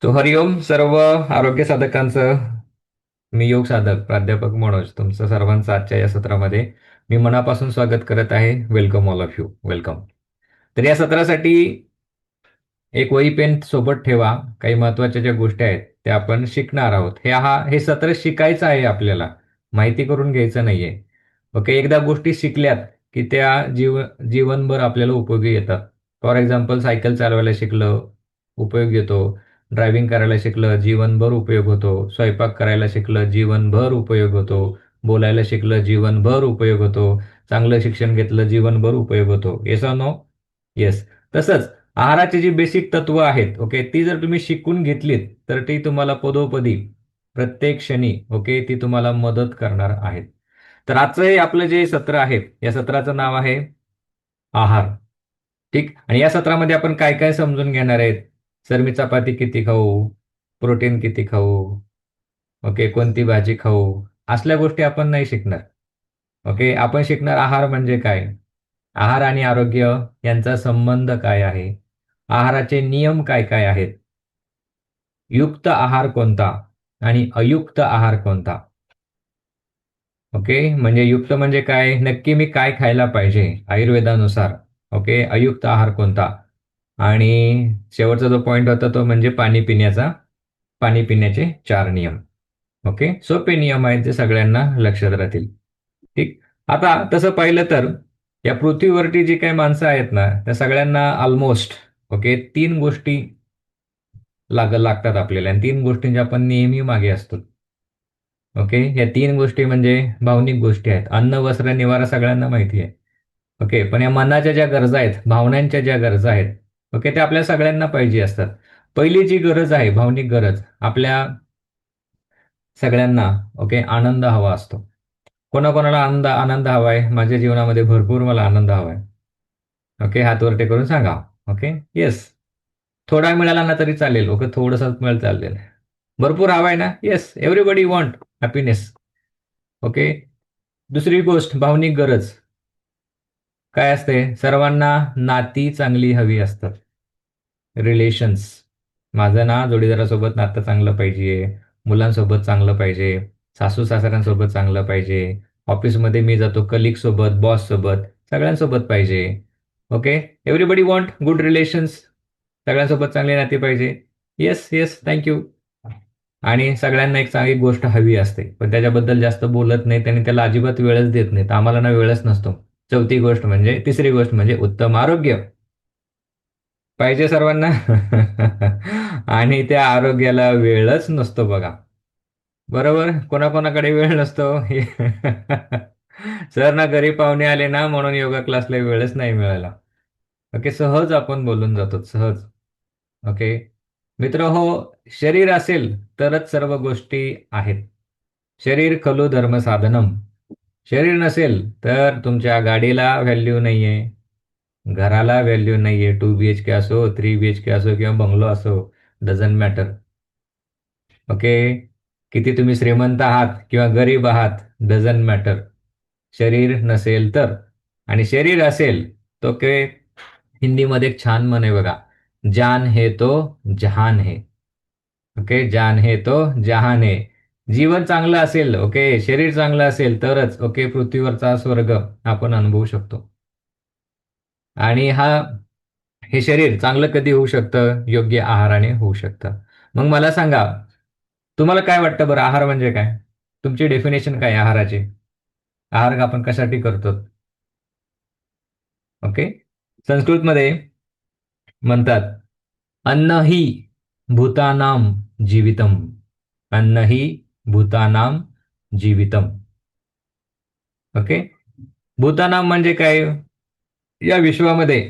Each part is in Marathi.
तो हरिओम सर्व आरोग्य साधकांचं. मी योग साधक प्राध्यापक मनोज तुमचं सर्वांचं आजच्या या सत्रामध्ये मी मनापासून स्वागत करत आहे. Welcome all of you. Welcome. तर या सत्रासाठी एक वही पेन सोबत ठेवा. काही महत्वाच्या ज्या गोष्टी आहेत त्या आपण शिकणार आहोत. हे सत्र शिकायचं आहे आपल्याला, माहिती करून घ्यायचं नाहीये. ओके, एकदा गोष्टी शिकल्यात की त्या जीवनभर आपल्याला उपयोगी येतात. फॉर एक्झाम्पल, सायकल चालवायला शिकलं, उपयोग येतो. ड्रायव्हिंग करायला शिकलं, जीवनभर उपयोग होतो. स्वयंपाक करायला शिकलं, जीवनभर उपयोग होतो. बोलायला शिकलं, जीवनभर उपयोग होतो. चांगलं शिक्षण घेतलं, जीवनभर उपयोग होतो. Yes or no? येस. तसंच आहाराची जी बेसिक तत्व आहेत, ओके, ती जर तुम्ही शिकून घेतलीत तर ती तुम्हाला पदोपदी प्रत्येक क्षणी, ओके, ती तुम्हाला मदत करणार आहेत. तर आजचं हे आपलं जे सत्र आहे, या सत्राचं नाव आहे आहार. ठीक. आणि या सत्रामध्ये आपण काय काय समजून घेणार आहेत? सर, मी चपाती किती खाऊ, प्रोटीन किती खाऊ, ओके, कोणती भाजी खाऊ, असल्या गोष्टी आपण नाही शिकणार. ओके, आपण शिकणार आहार म्हणजे काय, आहार आणि आरोग्य यांचा संबंध काय आहे, आहाराचे नियम काय काय आहेत, युक्त आहार कोणता आणि अयुक्त आहार कोणता. ओके, म्हणजे युक्त म्हणजे काय, नक्की मी काय खायला पाहिजे आयुर्वेदानुसार. ओके, अयुक्त आहार कोणता. आणि शेवटचा जो पॉइंट होता तो म्हणजे पाणी पिण्याचे 4 नियम. ओके, सोपे नियम आहेत जे सगळ्यांना लक्षात राहतील. ठीक. आता तसं पाहिलं तर या पृथ्वीवरती जी काही माणसं आहेत ना, त्या सगळ्यांना ऑलमोस्ट, ओके, 3 गोष्टी लागतात आपल्याला, आणि 3 गोष्टींच्या आपण नेहमी मागे असतो. ओके, या 3 गोष्टी म्हणजे भावनिक गोष्टी आहेत. अन्न, वस्त्र, निवारा सगळ्यांना माहिती आहे. ओके, पण या मनाच्या ज्या गरजा आहेत, भावनांच्या ज्या गरजा आहेत, ओके, त्या आपल्या सगळ्यांना पाहिजे असतात. पहिली जी गरज आहे, भावनिक गरज, आपल्या सगळ्यांना, ओके, आनंद हवा असतो. कोणाकोणाला आनंद आनंद हवाय? माझ्या जीवनामध्ये भरपूर मला आनंद हवाय. ओके, हात वरती करून सांगा. Okay, yes. थोडा मिळाला ना तरी चालेल. ओके, थोडंसं मिळेल चालेल. भरपूर हवाय ना? Yes, everybody want happiness. Okay. दुसरी गोष्ट, भावनिक गरज काय असते? सर्वांना नाती चांगली हवी असतात. रिलेशन्स. माझं ना जोडीदारासोबत नातं चांगलं पाहिजे, मुलांसोबत चांगलं पाहिजे, सासू सासऱ्यांसोबत चांगलं पाहिजे, ऑफिसमध्ये मी जातो कलिग सोबत, बॉस सोबत, सगळ्यांसोबत पाहिजे. Okay, everybody want good relations. सगळ्यांसोबत चांगली नाती पाहिजे. Yes yes, thank you. आणि सगळ्यांना एक चांगली गोष्ट हवी असते, पण त्याच्याबद्दल जास्त बोलत नाहीत आणि त्याला अजिबात वेळच देत नाहीत. आम्हाला ना वेळच नसतो. तिसरी गोष्ट म्हणजे उत्तम आरोग्य पाहिजे सर्वांना. आणि त्या आरोग्याला वेळच नसतो बघा. बरोबर, कोणाकोणाकडे वेळ नसतो. सर ना, घरी पाहुणे आले ना म्हणून योगा क्लासला वेळच नाही मिळाला. ओके, सहज आपण बोलून जातो, सहज. ओके. मित्र हो, शरीर असेल तरच सर्व गोष्टी आहेत. शरीर खलु धर्म साधनम. शरीर नसेल तर तुमच्या गाडीला व्हॅल्यू नाहीये, घराला व्हॅल्यू नाहीये. 2 BHK असो, 3 BHK असो किंवा बंगलो असो, डझंट मॅटर. ओके, किती तुम्ही श्रीमंत आहात किंवा गरीब आहात, डझंट मॅटर. शरीर नसेल तर. आणि शरीर असेल तो के, हिंदीमध्ये एक छान म्हण आहे बघा, जान है तो जहान है. ओके, जान है तो जहान है. जीवन चांगलं असेल, ओके, शरीर चांगलं असेल तरच, ओके, पृथ्वीवरचा स्वर्ग आपण अनुभवू शकतो. आणि हे शरीर चांगलं कधी होऊ शकतं? योग्य आहाराने होऊ शकतं. मग मला सांगा, तुम्हाला काय वाटतं बरं, आहार म्हणजे काय? तुमची डेफिनेशन काय आहे आहाराची? आहार आपण कशासाठी करतो? ओके, संस्कृतमध्ये म्हणतात, अन्न ही भूतानाम जीवितम. अन्न ही भूतानाम जीवितम. ओके, भूतानाम म्हणजे काय? या विश्वामध्ये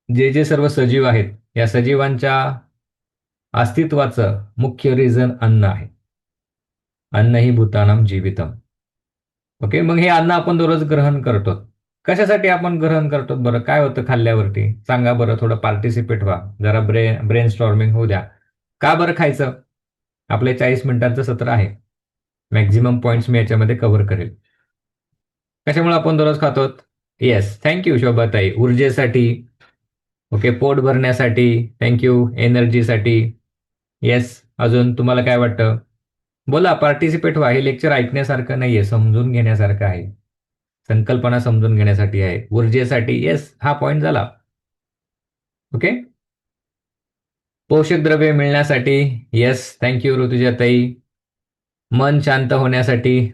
जे जे सर्व सजीव आहेत, या सजीवांच्या अस्तित्वाचं मुख्य रिझन अन्न आहे. अन्न ही भूतानाम जीवितम. ओके, मग हे अन्न आपण दररोज ग्रहण करतो. कशासाठी आपण ग्रहण करतो बरं? काय होतं खाल्ल्यावरती? सांगा बरं, थोडं पार्टिसिपेट व्हा, जरा ब्रेन स्टॉर्मिंग होऊ द्या. का बरं खायचं? आपले 40 मिनिटांचं सत्र आहे. मॅक्झिमम पॉईंट्स मी याच्यामध्ये कव्हर करेल. कशामुळे आपण दररोज खातो? Yes, thank you Shobhatai. ऊर्जेसाठी, ओके, पोट भरण्यासाठी. थँक्यू. एनर्जीसाठी. येस. अजून तुम्हाला काय वाटतं? बोला, पार्टिसिपेट व्हा. हे लेक्चर ऐकण्यासारखं नाहीये, समजून घेण्यासारखं आहे. संकल्पना समजून घेण्यासाठी आहे. ऊर्जेसाठी. येस, हा पॉइंट झाला. ओके. पोषक द्रव्ये मिळण्यासाठी. येस, थँक्यू ऋतुजाताई. मन शांत होण्यासाठी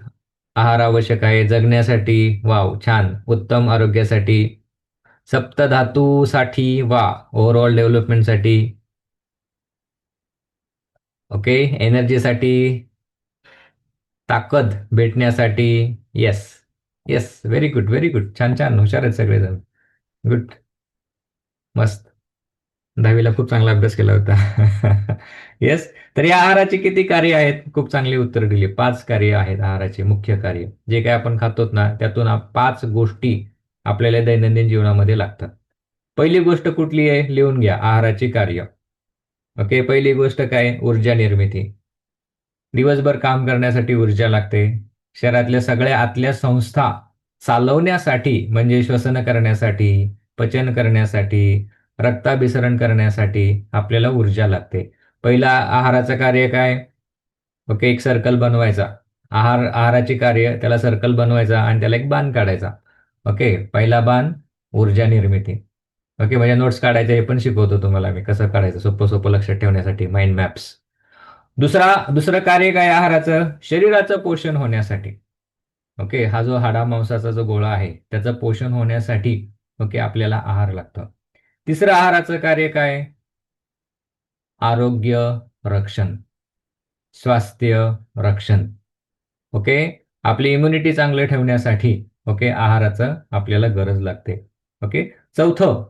आहार आवश्यक आहे. जगण्यासाठी. वाव, छान. उत्तम आरोग्यासाठी. सप्तधातूसाठी. वा. ओव्हरऑल डेव्हलपमेंटसाठी. ओके. एनर्जीसाठी. ताकद भेटण्यासाठी. Yes. Yes, very good, very good. छान छान, हुशार आहेत सगळेजण. गुड. मस्त. 10वीला खूप चांगला अभ्यास केला होता. येस. तर या आहाराची किती कार्य आहेत? खूप चांगली उत्तर दिली. 5 कार्य आहेत आहाराची, मुख्य कार्य. जे काही आपण खातोत ना, त्यातून 5 गोष्टी आपल्याला दैनंदिन जीवनामध्ये लागतात. पहिली गोष्ट कुठली आहे? लिहून घ्या. आहाराची कार्य. ओके. पहिली गोष्ट काय? ऊर्जा निर्मिती. दिवसभर काम करण्यासाठी ऊर्जा लागते. शरीरातल्या सगळ्या आतल्या संस्था चालवण्यासाठी, म्हणजे श्वसन करण्यासाठी, पचन करण्यासाठी, रक्ताभिसरण करण्यासाठी आपल्याला ऊर्जा लागते. पहिला आहाराचं कार्य काय? ओके, एक सर्कल बनवायचा. आहाराची कार्य, त्याला सर्कल बनवायचा आणि त्याला एक बाण काढायचा. ओके, पहिला बाण ऊर्जा निर्मिती. ओके, म्हणजे नोट्स काढायचे हे पण शिकवतो तुम्हाला मी, कसं काढायचं सोपं सोपं लक्षात ठेवण्यासाठी, माइंड मॅप्स. दुसरं कार्य काय आहाराचं? शरीराचं पोषण होण्यासाठी. ओके, हा जो हाडामांसाचा जो गोळा आहे त्याचं पोषण होण्यासाठी ओके आपल्याला आहार लागतं. तिसरं आहाराचं कार्य काय? आरोग्य रक्षण, स्वास्थ्य रक्षण. ओके, आपली इम्युनिटी चांगलं ठेवण्यासाठी ओके आहाराचं आपल्याला गरज लागते. ओके. चौथं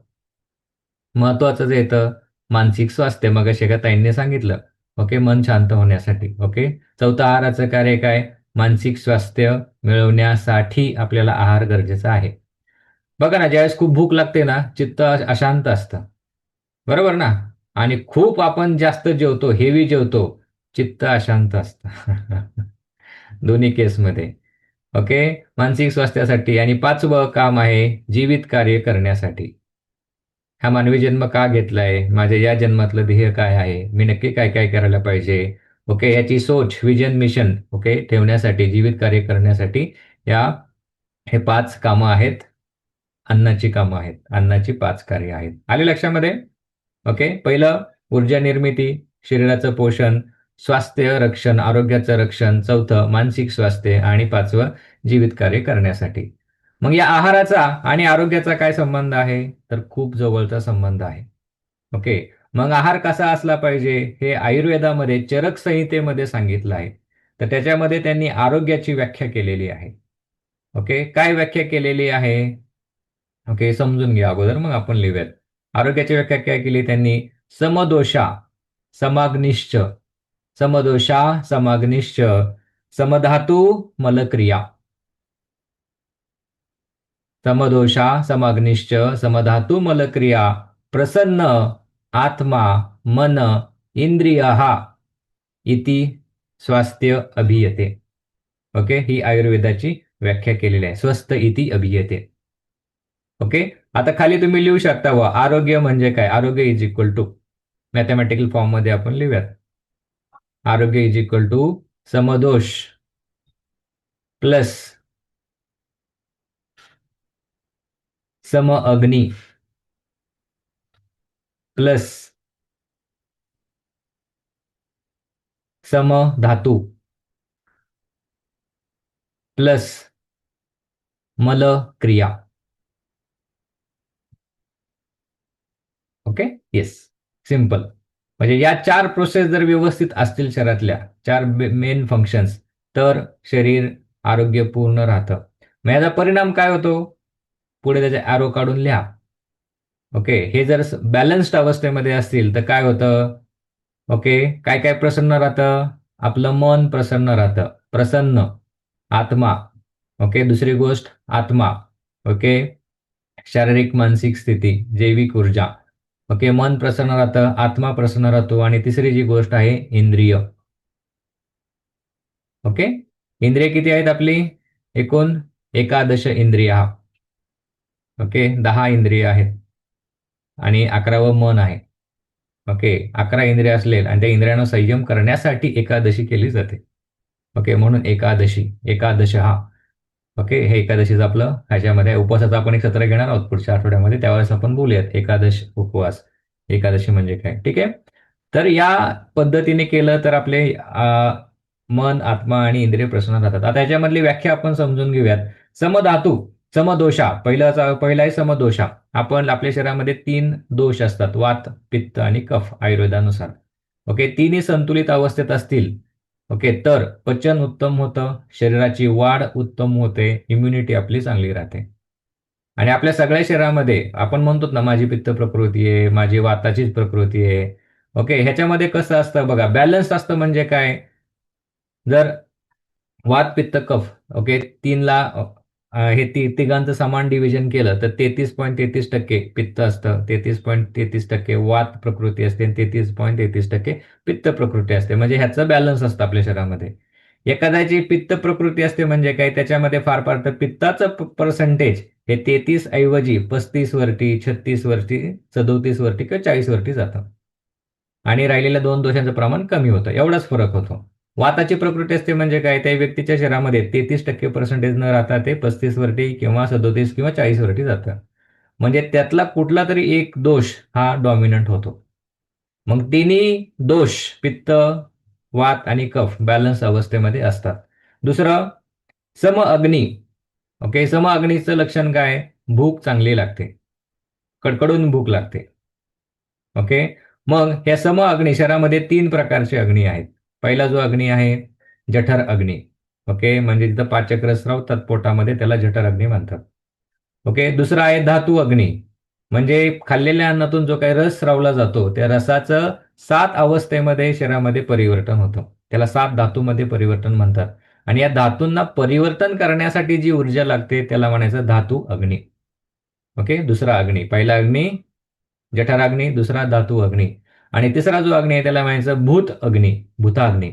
महत्वाचं जे येतं मानसिक स्वास्थ्य, मग एका ताईंनी सांगितलं. ओके, मन शांत होण्यासाठी. ओके. चौथं आहाराचं कार्य काय? मानसिक स्वास्थ्य मिळवण्यासाठी आपल्याला आहार गरजेचा आहे. बघा ना, ज्यावेळेस खूप भूक लागते ना, चित्त अशांत असतं. बरोबर ना? आणि खूप आपण जास्त जेवतो, हेवी जेवतो, चित्त अशांत असतं. दोन्ही केसमध्ये. ओके. मानसिक स्वास्थ्यासाठी. आणि 5वं काम आहे जीवित कार्य करण्यासाठी. हा मानवी जन्म का घेतलाय? माझ्या या जन्मातलं ध्येय काय आहे? मी नक्की काय काय करायला पाहिजे? ओके, याची सोच, विजन, मिशन ओके ठेवण्यासाठी, जीवित कार्य करण्यासाठी या हे 5 कामं आहेत. अन्नाची कामं आहेत. अन्नाची 5 कार्य आहेत. आले लक्षामध्ये? ओके. पहिलं ऊर्जा निर्मिती, शरीराचं पोषण, स्वास्थ्य रक्षण, आरोग्याचं रक्षण. चौथं मानसिक स्वास्थ्य आणि 5वं जीवित कार्य करण्यासाठी. मग या आहाराचा आणि आरोग्याचा काय संबंध आहे? तर खूप जवळचा संबंध आहे. ओके. मग आहार कसा असला पाहिजे हे आयुर्वेदामध्ये चरक संहितेमध्ये सांगितलं आहे. तर त्याच्यामध्ये त्यांनी आरोग्याची व्याख्या केलेली आहे. ओके. काय व्याख्या केलेली आहे? ओके, समजून घ्या अगोदर, मग आपण लिहूयात. आरोग्याची व्याख्या काय केली त्यांनी? समदोषा समाग्निश्च, समदोषा समाग्निश्च, समधातू मलक्रिया. समदोषा समग्निश्च समधातु मलक्रिया, प्रसन्न आत्मा मन इंद्रिय इति स्वास्थ्य अभियते. ओके, ही आयुर्वेदाची व्याख्या केलेली आहे. स्वस्थ इति अभियते. ओके. आता खाली तुम्ही लिहू शकता व आरोग्य म्हणजे काय? आरोग्य is equal to mathematical form मध्ये आपण लिहूयात. आरोग्य इज इक्वल टू समदोष प्लस सम अग्नी प्लस सम धातू प्लस मल क्रिया. ओके. येस. सिम्पल. म्हणजे या 4 प्रोसेस जर व्यवस्थित असतील शरीरातल्या, 4 मेन फंक्शन्स, तर शरीर आरोग्यपूर्ण राहतं. मग याचा परिणाम काय होतो? पुढे त्याचे ॲरो काढून लिहा. ओके. हे जर बॅलन्स्ड अवस्थेमध्ये असतील तर काय होतं? ओके. काय काय प्रसन्न राहतं? आपलं मन प्रसन्न राहतं. प्रसन्न आत्मा. ओके. दुसरी गोष्ट आत्मा. ओके. शारीरिक मानसिक स्थिती, जैविक ऊर्जा. ओके. मन प्रसन्न राहतं, आत्मा प्रसन्न राहतो. आणि तिसरी जी गोष्ट आहे इंद्रिय. ओके. इंद्रिय किती आहेत आपली? एकूण 11 इंद्रिया. ओके. 10 इंद्रिय आहेत. आणि 11वं मन आहे. ओके, 11 इंद्रिय असलेल आणि त्या इंद्रियांना संयम करण्यासाठी एकादशी केली जाते. ओके, म्हणून एकादशी, एकादश हा. ओके, हे एकादशीचं आपलं ह्याच्यामध्ये उपवासाचं आपण एक सत्र घेणार आहोत पुढच्या आठवड्यामध्ये, त्यावेळेस आपण बोलूयात एकादश उपवास, एकादशी म्हणजे काय. ठीक आहे. तर या पद्धतीने केलं तर आपले मन, आत्मा आणि इंद्रिय प्रसन्न राहतात. आता याच्यामधली व्याख्या आपण समजून घेऊयात. समधातू, समदोषा, पहिला आहे समदोषा. आपण आपल्या शरीरामध्ये 3 दोष असतात, वात, पित्त आणि कफ आयुर्वेदानुसार. ओके, तिन्ही संतुलित अवस्थेत असतील, ओके, तर पचन उत्तम होतं, शरीराची वाढ उत्तम होते, इम्युनिटी आपली चांगली राहते. आणि आपल्या सगळ्या शरीरामध्ये आपण म्हणतो ना, माझी पित्त प्रकृती आहे, माझी वाताचीच प्रकृती आहे. ओके, ह्याच्यामध्ये कसं असतं बघा, बॅलन्स असतं म्हणजे काय? जर वात, पित्त, कफ, ओके, तीनला हे तिघांचं समान डिव्हिजन केलं तर 33.33% पित्त असतं, 33.33% वात प्रकृती असते आणि 33.33% पित्त प्रकृती असते. म्हणजे ह्याचं बॅलन्स असतं आपल्या शरीरामध्ये. एखाद्याची पित्त प्रकृती असते म्हणजे काय, त्याच्यामध्ये फार फार तर पित्ताचं पर्सेंटेज हे 33 ऐवजी 35 वरती, 36 वरती, 37 वरती किंवा 40 वरती जातं. आणि राहिलेल्या 2 दोषांचं प्रमाण कमी होतं, एवढाच फरक होतो. वाताची प्रकृती असते म्हणजे काय, त्या व्यक्तीच्या शरीरामध्ये 33% पर्सेंटेज न राहता ते 35 वरती किंवा 37 किंवा 40 वरती जातं. म्हणजे त्यातला कुठला तरी एक दोष हा डॉमिनंट होतो. मग तिन्ही दोष, पित्त, वात आणि कफ बॅलन्स अवस्थेमध्ये असतात. दुसरं, सम अग्नी. ओके, सम अग्नीचं लक्षण काय? भूक चांगली लागते, कडकडून भूक लागते. ओके, मग ह्या सम अग्नी शरीरामध्ये 3 प्रकारचे अग्नी आहेत. पहिला जो अग्नी आहे, जठर अग्नी. ओके, म्हणजे जिथं पाचक रस राहतात पोटामध्ये त्याला जठर अग्नी म्हणतात. ओके, दुसरा आहे धातू अग्नी. म्हणजे खाल्लेल्या अन्नातून जो काही रस रावला जातो त्या रसाचं 7 अवस्थेमध्ये शरीरामध्ये परिवर्तन होतं. त्याला 7 धातूमध्ये परिवर्तन म्हणतात. आणि या धातूंना परिवर्तन करण्यासाठी जी ऊर्जा लागते त्याला म्हणायचं धातू अग्नी. ओके, दुसरा अग्नी. पहिला अग्नी जठराग्नी, दुसरा धातू अग्नी आणि तिसरा जो अग्नी आहे त्याला म्हणायचं भूत अग्नी, भूताग्नी.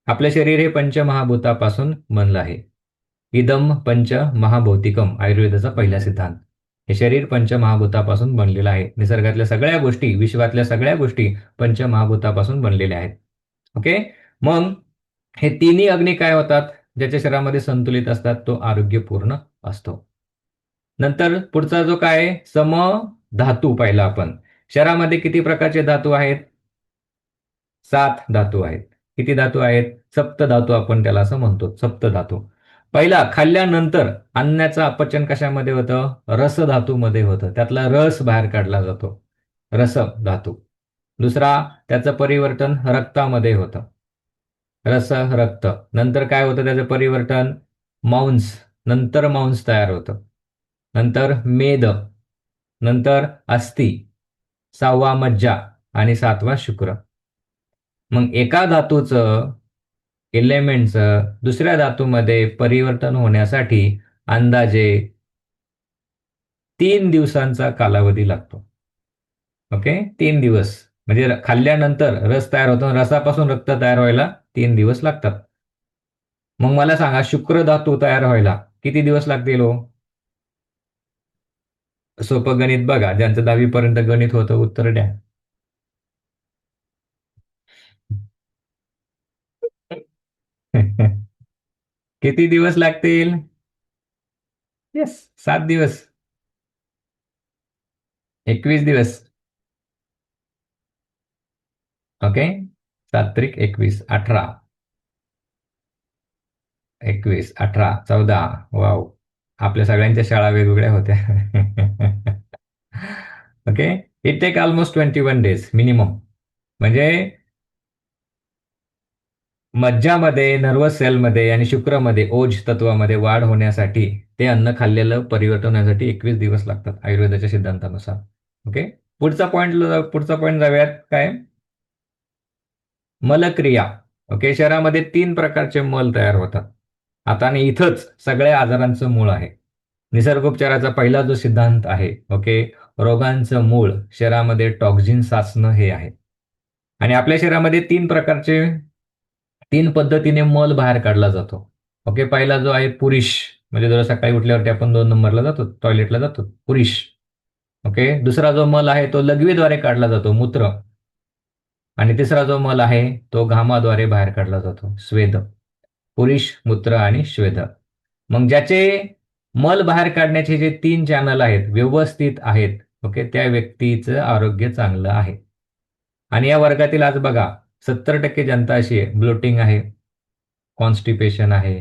आपलं शरीर हे पंचमहाभूतापासून बनलं आहे. इदम पंच महाभौतिकम, आयुर्वेदाचा पहिला सिद्धांत. हे शरीर पंचमहाभूतापासून बनलेलं आहे. निसर्गातल्या सगळ्या गोष्टी, विश्वातल्या सगळ्या गोष्टी पंचमहाभूतापासून बनलेल्या आहेत. ओके, मग हे तिन्ही अग्नी काय होतात? ज्याच्या शरीरामध्ये संतुलित असतात तो आरोग्यपूर्ण असतो. नंतर पुढचा जो काय आहे, सम धातू पाहिला आपण. शरीरामध्ये किती प्रकारचे धातू आहेत? 7 धातू आहेत. किती धातू आहेत? सप्त धातू आपण त्याला असं म्हणतो, सप्त धातू. पहिला, खाल्ल्यानंतर अन्नाचं अपचन कशामध्ये होतं? रस धातूमध्ये होतं. त्यातला रस बाहेर काढला जातो, रस धातू. दुसरा, त्याचं परिवर्तन रक्तामध्ये होतं, रस रक्त. नंतर काय होतं त्याचं परिवर्तन? मांस, नंतर मांस तयार होतं. नंतर मेद, नंतर अस्थि, 6वा मज्जा आणि 7वा शुक्र. मग एका धातूचं, एलिमेंटचं दुसऱ्या धातूमध्ये परिवर्तन होण्यासाठी अंदाजे 3 दिवसांचा कालावधी लागतो. ओके, 3 दिवस. म्हणजे खाल्ल्यानंतर रस तयार होतो, रसापासून रक्त तयार व्हायला 3 दिवस लागतात. मग मला सांगा, शुक्र धातू तयार व्हायला किती दिवस लागतील हो? सोपं गणित बघा, ज्यांचं 10वी पर्यंत गणित होतं उत्तर द्या. किती दिवस लागतील? येस, 7 दिवस. 21 दिवस. ओके, 7 त्रिक 21, 18, 21, 18, 14. वाव, आपल्या सगळ्यांच्या शाळा वेगवेगळ्या होत्या. Okay, it take almost 21 days minimum. म्हणजे मज्जामध्ये, नर्वस सेलमध्ये आणि शुक्रमध्ये, ओज तत्वामध्ये वाढ होण्यासाठी, ते अन्न खाल्लेलं परिवर्तन होण्यासाठी 21 दिवस लागतात आयुर्वेदाच्या सिद्धांतानुसार. ओके, पुढचा पॉईंट जाऊयात. काय? मलक्रिया. ओके, शरीरामध्ये 3 प्रकारचे मल तयार होतात. आता आणि इथंच सगळ्या आजारांचं मूळ आहे. निसर्गोपचाराचा पहिला जो सिद्धांत आहे, ओके, रोगांचं मूळ शरीरामध्ये टॉक्झिन साचणं हे आहे. आणि आपल्या शरीरामध्ये 3 प्रकारचे, 3 पद्धतीने मल बाहेर काढला जातो. ओके, पहिला जो आहे पुरुष, म्हणजे जर सकाळी उठल्यावरती आपण 2 नंबरला जातो, टॉयलेटला जातो, पुरुष. ओके. दुसरा जो मल आहे तो लघवीद्वारे काढला जातो, मूत्र. आणि तिसरा जो मल आहे तो घामाद्वारे बाहेर काढला जातो, स्वेद. पुरुष, मूत्र आणि श्वेद. मग ज्याचे मल बाहेर काढण्याचे जे 3 चॅनल आहेत व्यवस्थित आहेत, ओके, त्या व्यक्तीचं आरोग्य चांगलं आहे. आणि या वर्गातील आज बघा 70% जनता अशी आहे, ब्लोटिंग आहे, कॉन्स्टिपेशन आहे,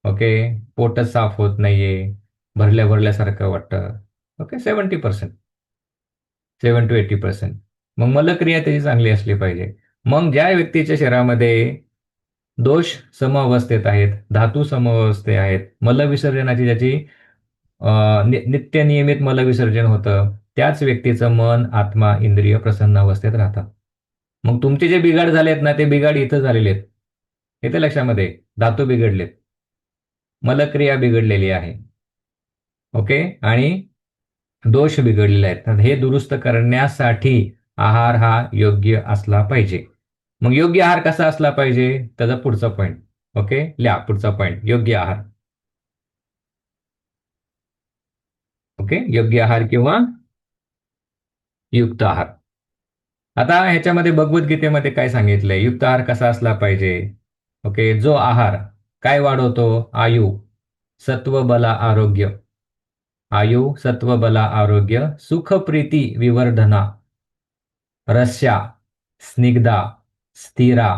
ओके, पोटच साफ होत नाहीये, भरल्या भरल्यासारखं वाटतं. Okay, 70%, 70 to 80%. मग मलक्रिया त्याची चांगली असली पाहिजे. मग ज्या व्यक्तीच्या शरीरामध्ये दोष समअवस्थेत आहेत, धातू समअवस्थेत आहेत, मलविसर्जनाची ज्याची नित्य नियमित मलविसर्जन होतं, त्याच व्यक्तीचं मन, आत्मा, इंद्रिय प्रसन्न अवस्थेत राहतात. मग तुमचे जे बिघाड झालेत ना, ते बिघाड इथं झालेले आहेत. इथे लक्षामध्ये धातू बिघडलेत, मलक्रिया बिघडलेली आहे, ओके, आणि दोष बिघडलेले आहेत. तर हे दुरुस्त करण्यासाठी आहार हा योग्य असला पाहिजे. मग योग्य आहार कसा असला पाहिजे, त्याचा पुढचा पॉईंट. ओके, लिहा पुढचा पॉईंट, योग्य आहार. ओके, योग्य आहार किंवा युक्त आहार. आता ह्याच्यामध्ये भगवद्गीतेमध्ये काय सांगितलंय, युक्त आहार कसा असला पाहिजे. ओके, जो आहार काय वाढवतो, आयु, सत्व, बला, आरोग्य. आयु, सत्व, बला, आरोग्य, सुख, प्रीती, विवर्धना, रस्या, स्निग्धा, स्थिरा,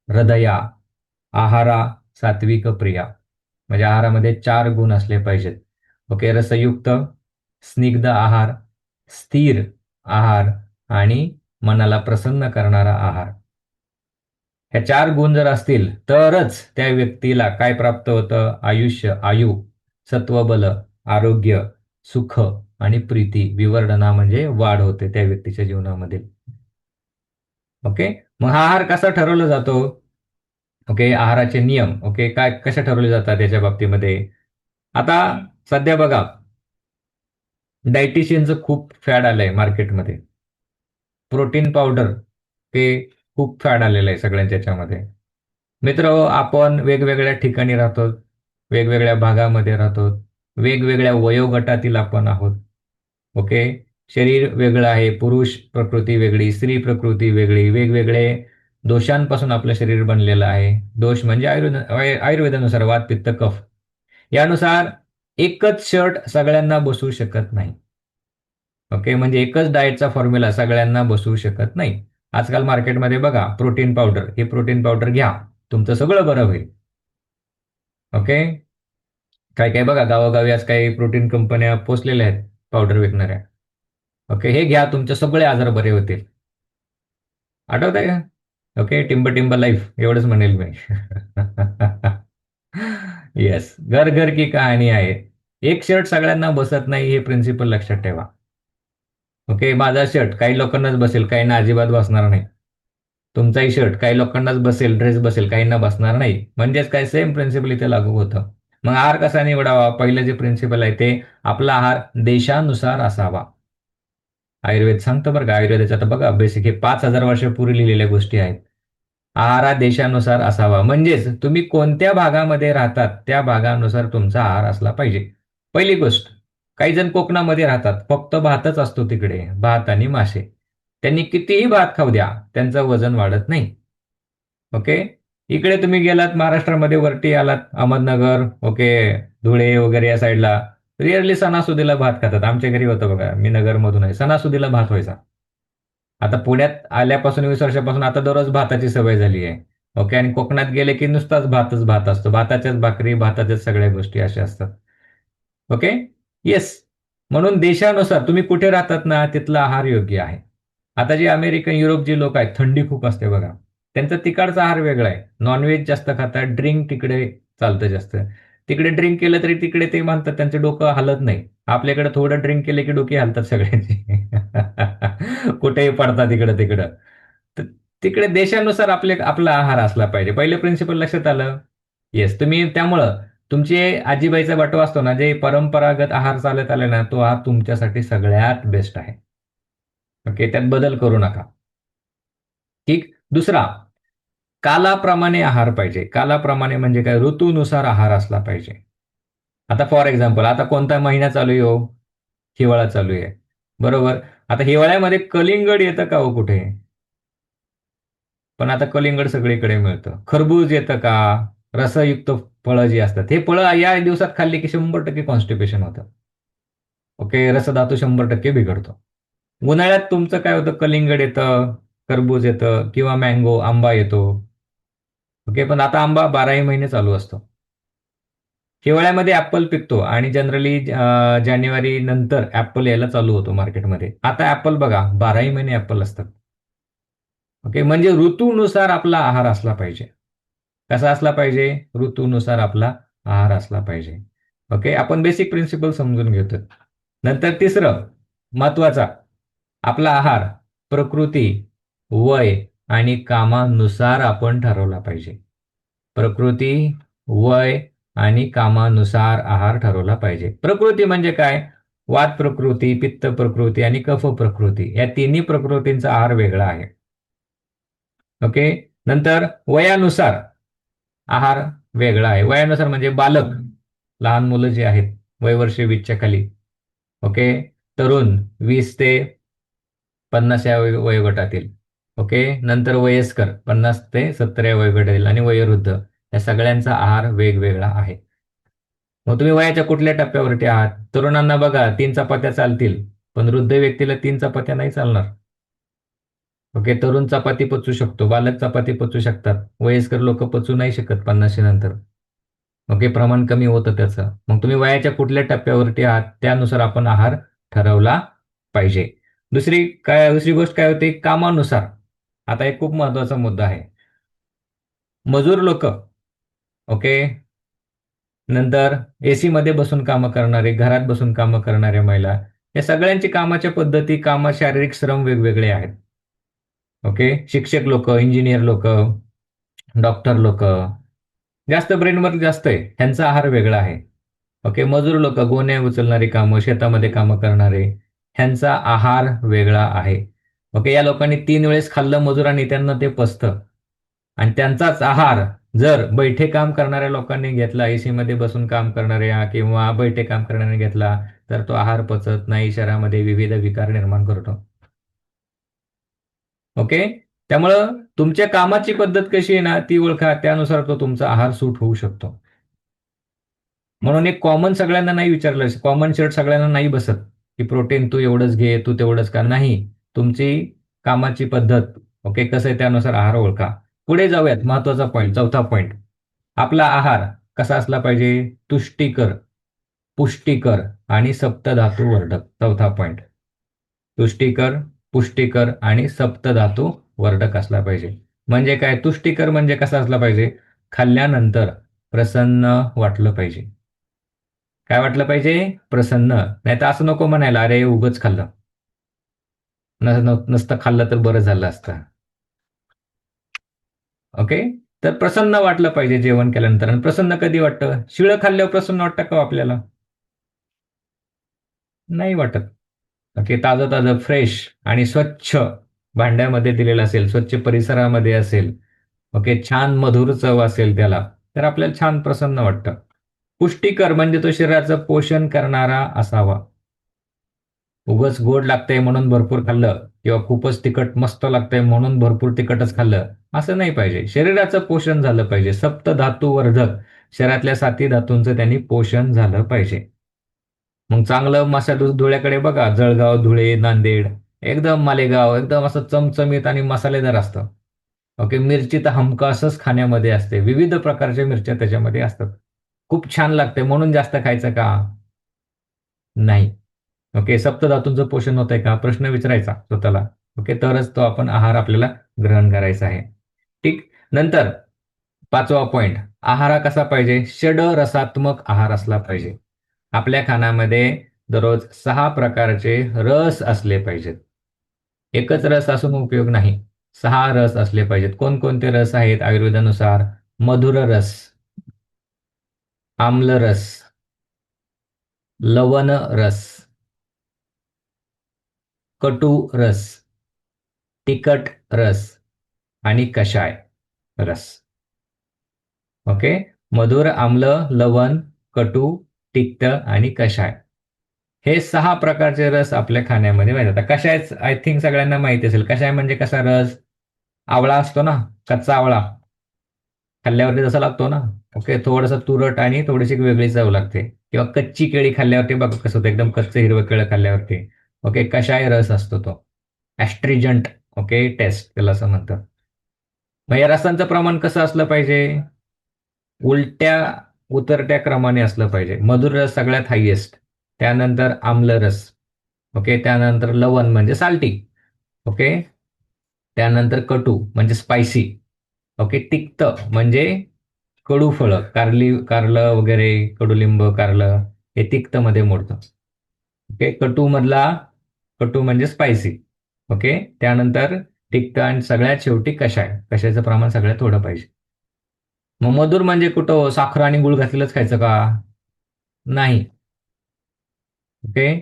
हृदया, आहारा, सात्विक, प्रिया. म्हणजे आहारामध्ये 4 गुण असले पाहिजेत. ओके, रसयुक्त, स्निग्ध आहार, स्थिर आहार आणि मनाला प्रसन्न करणारा आहार. ह्या 4 गुण जर असतील तरच त्या व्यक्तीला काय प्राप्त होतं, आयुष्य, आयु, सत्वबल, आरोग्य, सुख आणि प्रीती, विवर्धना म्हणजे वाढ होते त्या व्यक्तीच्या जीवनामध्ये. ओके. मग हा आहार कसा ठरवला जातो. ओके, आहाराचे नियम, ओके, काय कशा ठरवले जातात त्याच्या बाबतीमध्ये. आता सध्या बघा, डायटिशियनचं खूप फॅड आलंय मार्केटमध्ये. प्रोटीन पावडर, ते खूप फॅड आलेलं आहे सगळ्यांच्या याच्यामध्ये. मित्र, आपण वेगवेगळ्या ठिकाणी राहतो, वेगवेगळ्या भागामध्ये राहतो, वेगवेगळ्या वयोगटातील आपण आहोत. ओके, शरीर वेगळं आहे, पुरुष प्रकृती वेगळी, स्त्री प्रकृती वेगळी, वेगवेगळे दोषांपासून आपलं शरीर बनलेलं आहे. दोष म्हणजे आयुर्वेदानुसार वात, पित्त, कफ. यानुसार एकच शर्ट सगळ्यांना बसवू शकत नाही. ओके, म्हणजे एकच डाएटचा फॉर्म्युला सगळ्यांना बसवू शकत नाही. आजकाल मार्केटमध्ये बघा प्रोटीन पावडर, हे प्रोटीन पावडर घ्या, तुमचं सगळं बरं होईल. ओके, काय काय बघा गावोगावी आज काही प्रोटीन कंपन्या पोचलेल्या आहेत पावडर विकणाऱ्या. ओके, हे घ्या, तुमचे सगळे आजार बरे होतील. आठवत आहे का. ओके, टिंब टिंब लाईफ एवढंच म्हणेल मी. येस, घर घर की कहाणी आहे. एक शर्ट सगळ्यांना बसत नाही, हे प्रिन्सिपल लक्षात ठेवा. ओके, माझा शर्ट काही लोकांनाच बसेल, काहींना अजिबात बसणार नाही. तुमचाही शर्ट काही लोकांनाच बसेल, ड्रेस बसेल, काहींना बसणार नाही. म्हणजेच काय, सेम प्रिन्सिपल इथे लागू होतं. मग आहार कसा निवडावा, पहिलं जे प्रिन्सिपल आहे ते, आपला आहार देशानुसार असावा. आयुर्वेद सांगतं बरं का, आयुर्वेदाच्या आता बघा बेसिक हे 5,000 वर्षापूर्वी लिहिलेल्या गोष्टी आहेत. आहार हा देशानुसार असावा, म्हणजेच तुम्ही कोणत्या भागामध्ये राहतात त्या भागानुसार तुमचा आहार असला पाहिजे. पहिली गोष्ट, काही जण कोकणामध्ये राहतात, फक्त भातच असतो तिकडे, भात आणि मासे. त्यांनी कितीही भात खाऊ द्या, त्यांचं वजन वाढत नाही. ओके, इकडे तुम्ही गेलात महाराष्ट्रामध्ये, वरती आलात, अहमदनगर, ओके, धुळे वगैरे या साईडला, रिअरली सणासुदीला भात खातात. आमच्या घरी होतं बघा, मी नगरमधून आहे, सणासुदीला भात व्हायचा. आता पुण्यात आल्यापासून 20 वर्षापासून आता दररोज भाताची सवय झाली आहे. ओके, आणि कोकणात गेले की नुसताच भातच भात असतो, भाताच्याच भाकरी, भाताच्याच सगळ्या गोष्टी अशा असतात. Okay, yes. म्हणून देशानुसार तुम्ही कुठे राहतात ना, तिथला आहार योग्य आहे. आता जे अमेरिकन, युरोप जे लोक आहेत, थंडी खूप असते बघा, त्यांचा तिकडचा आहार वेगळा आहे. नॉनव्हेज जास्त खातात, ड्रिंक तिकडे चालतं जास्त. तिकडे ड्रिंक केलं तरी तिकडे ते म्हणतात त्यांचं डोकं हलत नाही. आपल्याकडे थोडं ड्रिंक केलं की डोकी हलतात सगळ्यांची. कुठेही पडतात इकडं तिकडं. तर तिकडे देशानुसार आपला आहार असला पाहिजे. पहिलं प्रिन्सिपल लक्षात आलं. येस, तुम्ही त्यामुळं तुमची आजीबाईचा बटवा असतो ना, जे परंपरागत आहार चालत आले ना, तो आहार तुमच्यासाठी सगळ्यात बेस्ट आहे. ओके, त्यात बदल करू नका. ठीक. दुसरा, कालाप्रमाणे आहार पाहिजे. कालाप्रमाणे म्हणजे काय, ऋतूनुसार आहार असला पाहिजे. आता फॉर एक्झाम्पल, आता कोणता महिना चालू आहे हो, हिवाळा चालू आहे. बरोबर. आता हिवाळ्यामध्ये कलिंगड येतं का हो कुठे? पण आता कलिंगड सगळीकडे मिळतं. खरबूज येतं का? रसयुक्त फळं जी असतात. हे फळं या दिवसात खाल्ली की 100% कॉन्स्टिपेशन होतं. ओके, रसधातू 100% बिघडतो. उन्हाळ्यात तुमचं काय होतं? कलिंगड येतं, खरबूज येतं किंवा मँगो, आंबा येतो. ओके, पण आता आंबा 12ही महिने चालू असतो. हिवाळ्यामध्ये ॲपल पिकतो आणि जनरली जानेवारी नंतर ॲपल यायला चालू होतो मार्केटमध्ये. आता ॲपल बघा 12ही महिने ॲपल असतात. ओके, म्हणजे ऋतूनुसार आपला आहार असला पाहिजे. कसा असला पाहिजे? ऋतूनुसार आपला आहार असला पाहिजे. ओके, आपण बेसिक प्रिन्सिपल समजून घेतो. नंतर तिसरं महत्वाचा, आपला आहार प्रकृती, वय आणि कामानुसार आपण ठरवला पाहिजे. प्रकृती, वय आणि कामानुसार आहार ठरवला पाहिजे. प्रकृती म्हणजे काय? वात प्रकृती, पित्त प्रकृती आणि कफ प्रकृती या तिन्ही प्रकृतींचा आहार वेगळा आहे. ओके. नंतर वयानुसार आहार वेगळा आहे. वयानुसार म्हणजे बालक, लहान मुलं जी आहेत, वयवर्ष 20च्या खाली. ओके. तरुण 20 ते 50 या वयोगटातील. ओके. नंतर वयस्कर 50 ते 70 या वयोगटातील आणि वयोवृद्ध या सगळ्यांचा आहार वेगवेगळा आहे. मग तुम्ही वयाच्या कुठल्या टप्प्यावरती आहात? तरुणांना बघा 3 चपात्या चालतील, पण वृद्ध व्यक्तीला 3 चपात्या नाही चालणार. ओके, तरुण चपाती पचवू शकतो, बालक चपाती पचवू शकतात, वयस्कर लोक पचवू नाही शकत 50शी नंतर. ओके, प्रमाण कमी होतं त्याचं. मग तुम्ही वयाच्या कुठल्या टप्प्यावरती आहात त्यानुसार आपण आहार ठरवला पाहिजे. दुसरी गोष्ट काय होते? कामानुसार. आता एक खूप महत्वाचा मुद्दा आहे. मजूर लोक, ओके, नंतर एसी मध्ये बसून कामं करणारे, घरात बसून कामं करणाऱ्या महिला, या सगळ्यांची कामाच्या पद्धती, शारीरिक श्रम वेगवेगळे आहेत. ओके, शिक्षक लोक, इंजिनियर लोक, डॉक्टर लोक, जास्त ब्रेनवर्क जास्त आहे, ह्यांचा आहार वेगळा आहे. ओके, मजूर लोक, गोण्या उचलणारी कामं, शेतामध्ये कामं करणारे, ह्यांचा आहार वेगळा आहे. ओके, या लोकांनी 3 वेळेस खाल्लं मजुरांनी, त्यांना ते पचतं. आणि त्यांचाच आहार जर बैठे काम करणाऱ्या लोकांनी घेतला, एसी मध्ये बसून काम करणाऱ्या किंवा बैठे काम करणाऱ्यांनी घेतला, तर तो आहार पचत नाही, शरीरामध्ये विविध विकार निर्माण करतो. ओके, त्यामुळं तुमच्या कामाची पद्धत कशी आहे ना, ती ओळखा, त्यानुसार तो तुमचा आहार सूट होऊ शकतो. म्हणून एक कॉमन सगळ्यांना नाही विचारलं, कॉमन शर्ट सगळ्यांना नाही बसत, की प्रोटीन तू एवढंच घे, तू तेवढंच का. नाही, तुमची कामाची पद्धत, ओके, कसं आहे त्यानुसार आहार ओळखा. पुढे जाऊयात, महत्वाचा पॉईंट, चौथा पॉईंट. आपला आहार कसा असला पाहिजे? तुष्टीकर, पुष्टीकर आणि सप्तधातुवर्धक. चौथा पॉईंट, तुष्टीकर, पुष्टीकर आणि सप्तधातू वर्धक असला पाहिजे. म्हणजे काय? तुष्टीकर म्हणजे कसा असला पाहिजे? खाल्ल्यानंतर प्रसन्न वाटलं पाहिजे. काय वाटलं पाहिजे? प्रसन्न. नाही तर असं नको म्हणायला, अरे उगच खाल्लं, नसतं खाल्लं तर बरं झालं असतं. ओके, तर प्रसन्न वाटलं पाहिजे जेवण केल्यानंतर. आणि प्रसन्न कधी वाटतं? शिळं खाल्ल्यावर प्रसन्न वाटतं का हो आपल्याला? नाही वाटत. ओके, ताजं ताजं फ्रेश आणि स्वच्छ भांड्यामध्ये दिलेलं असेल, स्वच्छ परिसरामध्ये असेल, ओके, छान मधुर चव असेल त्याला, तर आपल्याला छान प्रसन्न वाटतं. पुष्टीकर म्हणजे तो शरीराचं पोषण करणारा असावा. उगच गोड लागतंय म्हणून भरपूर खाल्लं किंवा खूपच तिखट मस्त लागतंय म्हणून भरपूर तिखटच खाल्लं, असं नाही पाहिजे. शरीराचं पोषण झालं पाहिजे. सप्तधातुवर्धक, शरीरातल्या 7ही धातूंचं त्यांनी पोषण झालं पाहिजे. मग चांगलं धुळ्याकडे बघा, जळगाव, धुळे, नांदेड, एकदम मालेगाव, एकदम असं चमचमीत आणि मसालेदार असतं. ओके, मिरची तर हमखासच खाण्यामध्ये असते, विविध प्रकारच्या मिरच्या त्याच्यामध्ये असतात. खूप छान लागते, म्हणून जास्त खायचं का? नाही. ओके, सप्तधातूंचं पोषण होतंय का? प्रश्न विचारायचा स्वतःला. ओके, तरच तो आपण आहार आपल्याला ग्रहण करायचा आहे. ठीक. नंतर 5वा पॉइंट, आहार कसा पाहिजे? षड-रसात्मक आहार असला पाहिजे. आपल्या खाण्यामध्ये दररोज 6 प्रकारचे रस असले पाहिजेत. एकच रस असून उपयोग नाही. 6 रस असले पाहिजेत. कोणकोणते रस आहेत आयुर्वेदानुसार? मधुर रस, आम्ल रस, लवण रस, कटू रस, तिखट रस आणि कषाय रस. ओके, मधुर, आम्ल, लवण, कटू, तिक्त आणि कषाय. हे 6 प्रकारचे रस आपल्या खाण्यामध्ये माहिती आता कशाच आय थिंक सगळ्यांना माहिती असेल. कशाय म्हणजे कसा रस? आवळा असतो ना, कच्चा आवळा खाल्ल्यावरती जसा लागतो ना, ओके, थोडंसं तुरट आणि थोडीशी वेगळी चव लागते. किंवा कच्ची केळी खाल्ल्यावरती बघा कसं होतं, एकदम कच्चं हिरवं केळं खाल्ल्यावरती. ओके, कशाय रस असतो तो. ॲस्ट्रिजंट, ओके, टेस्ट त्याला असं म्हणतात. मग या रसांचं प्रमाण कसं असलं पाहिजे? उलट्या उतरत्या क्रमाने असलं पाहिजे. मधुर रस सगळ्यात हायेस्ट, त्यानंतर आम्ल रस, ओके, त्यानंतर लवण म्हणजे साल्टी, ओके, त्यानंतर कटू म्हणजे स्पायसी, ओके, तिक्त म्हणजे कडू फळं, कारलं वगैरे, कडुलिंब, कारलं हे तिक्त मध्ये मोडतं. ओके, कटू म्हणजे स्पायसी, ओके, त्यानंतर तिक्त आणि सगळ्यात शेवटी कशाचं प्रमाण सगळ्यात थोडं पाहिजे. मग मधुर म्हणजे कुठं साखर आणि गुळ घातलेलंच खायचं का? नाही. ओके,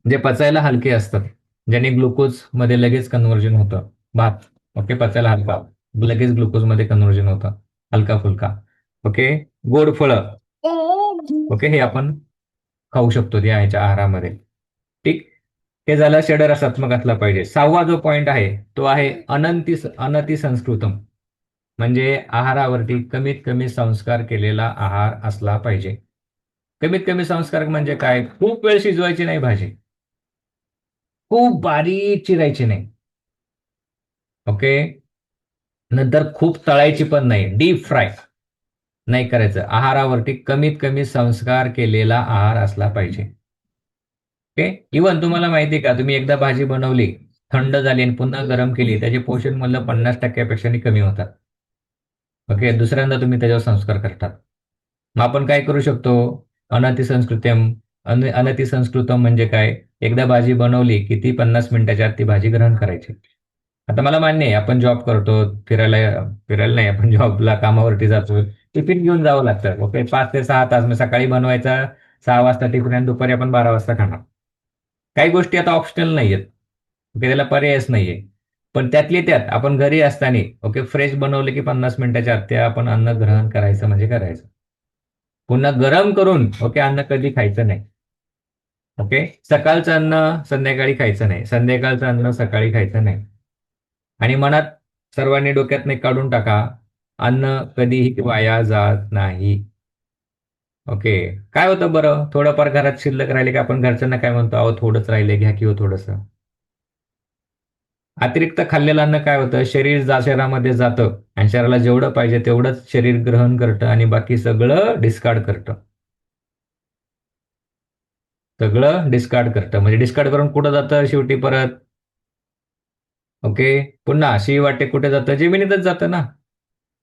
जे पचायला हलके असतात, ज्याने ग्लुकोज मध्ये लगेच कन्व्हर्जन होतं. भात, ओके, पचायला हलका, लगेच ग्लुकोज मध्ये कन्व्हर्जन होतं, हलका फुलका. ओके, गोड फळं, ओके, हे आपण खाऊ शकतो या ह्याच्या आहारामध्ये. ठीक. हे झालं षडरसात्मक असला पाहिजे. 6वा जो पॉइंट आहे तो आहे अनति संस्कृतम, म्हणजे आहारावरती कमीत कमी संस्कार केलेला आहार असला पाहिजे. कमीत कमी संस्कार म्हणजे काय? खूप वेळ शिजवायची नाही भाजी, खूप बारीक चिरायची नाही, ओके, नंतर खूप तळायची पण नाही, डीप फ्राय नाही करायचं. आहारावरती कमीत कमी संस्कार केलेला आहार असला पाहिजे. ओके. इव्हन तुम्हाला माहिती आहे का, तुम्ही एकदा भाजी बनवली, थंड झाली आणि पुन्हा गरम केली, त्याचे पोषण मूल्य 50% कमी होतात. ओके, दुसऱ्यांदा तुम्ही त्याच्यावर संस्कार करतात. मग आपण काय करू शकतो? अनतिसंस्कृतम अनतिसंस्कृतम म्हणजे काय? एकदा भाजी बनवली की ती 50 मिनिटाच्या आत ती भाजी ग्रहण करायची. आता मला मान्य आहे, आपण जॉब करतो, फिरायला फिरायला नाही, आपण जॉबला कामावरती जातो, टिफिन घेऊन जावं लागतं. ओके, 5 ते 6 तास, मग सकाळी बनवायचा 6 वाजता टिफिन आणि दुपारी आपण 12 वाजता खाणार. काही गोष्टी आता ऑप्शनल नाहीयेत, ओके, त्याला पर्यायच नाहीये. पण त्यातली त्यात आपण घरी असताना, ओके, फ्रेश बनवले की 50 मिनिटाच्या आत ते आपण अन्न ग्रहण करायचं म्हणजे करायचं. पुन्हा गरम करून, ओके, अन्न कधी खायचं नाही. ओके, सकाळचं अन्न संध्याकाळी खायचं नाही, संध्याकाळचं अन्न सकाळी खायचं नाही. आणि मनात सर्वांनी डोक्यात नाही काढून टाका, अन्न कधीही वाया जात नाही. ओके. काय होतं बरं, थोडंफार घरात शिल्लक राहिले की आपण घरच्यांना काय म्हणतो, अहो थोडंच राहिले, घ्या किंवा थोडंसं. अतिरिक्त खाल्लेलं अन्न काय होतं, शरीरामध्ये जातं आणि शरीराला जेवढं पाहिजे तेवढंच शरीर ग्रहण करतं आणि बाकी सगळं डिस्कार्ड करतं. सगळं डिस्कार्ड करतं, म्हणजे डिस्कार्ड करून कुठं जातं शेवटी परत? ओके, पुन्हा शिळी वाटे कुठे जातं? जमिनीतच जातं ना.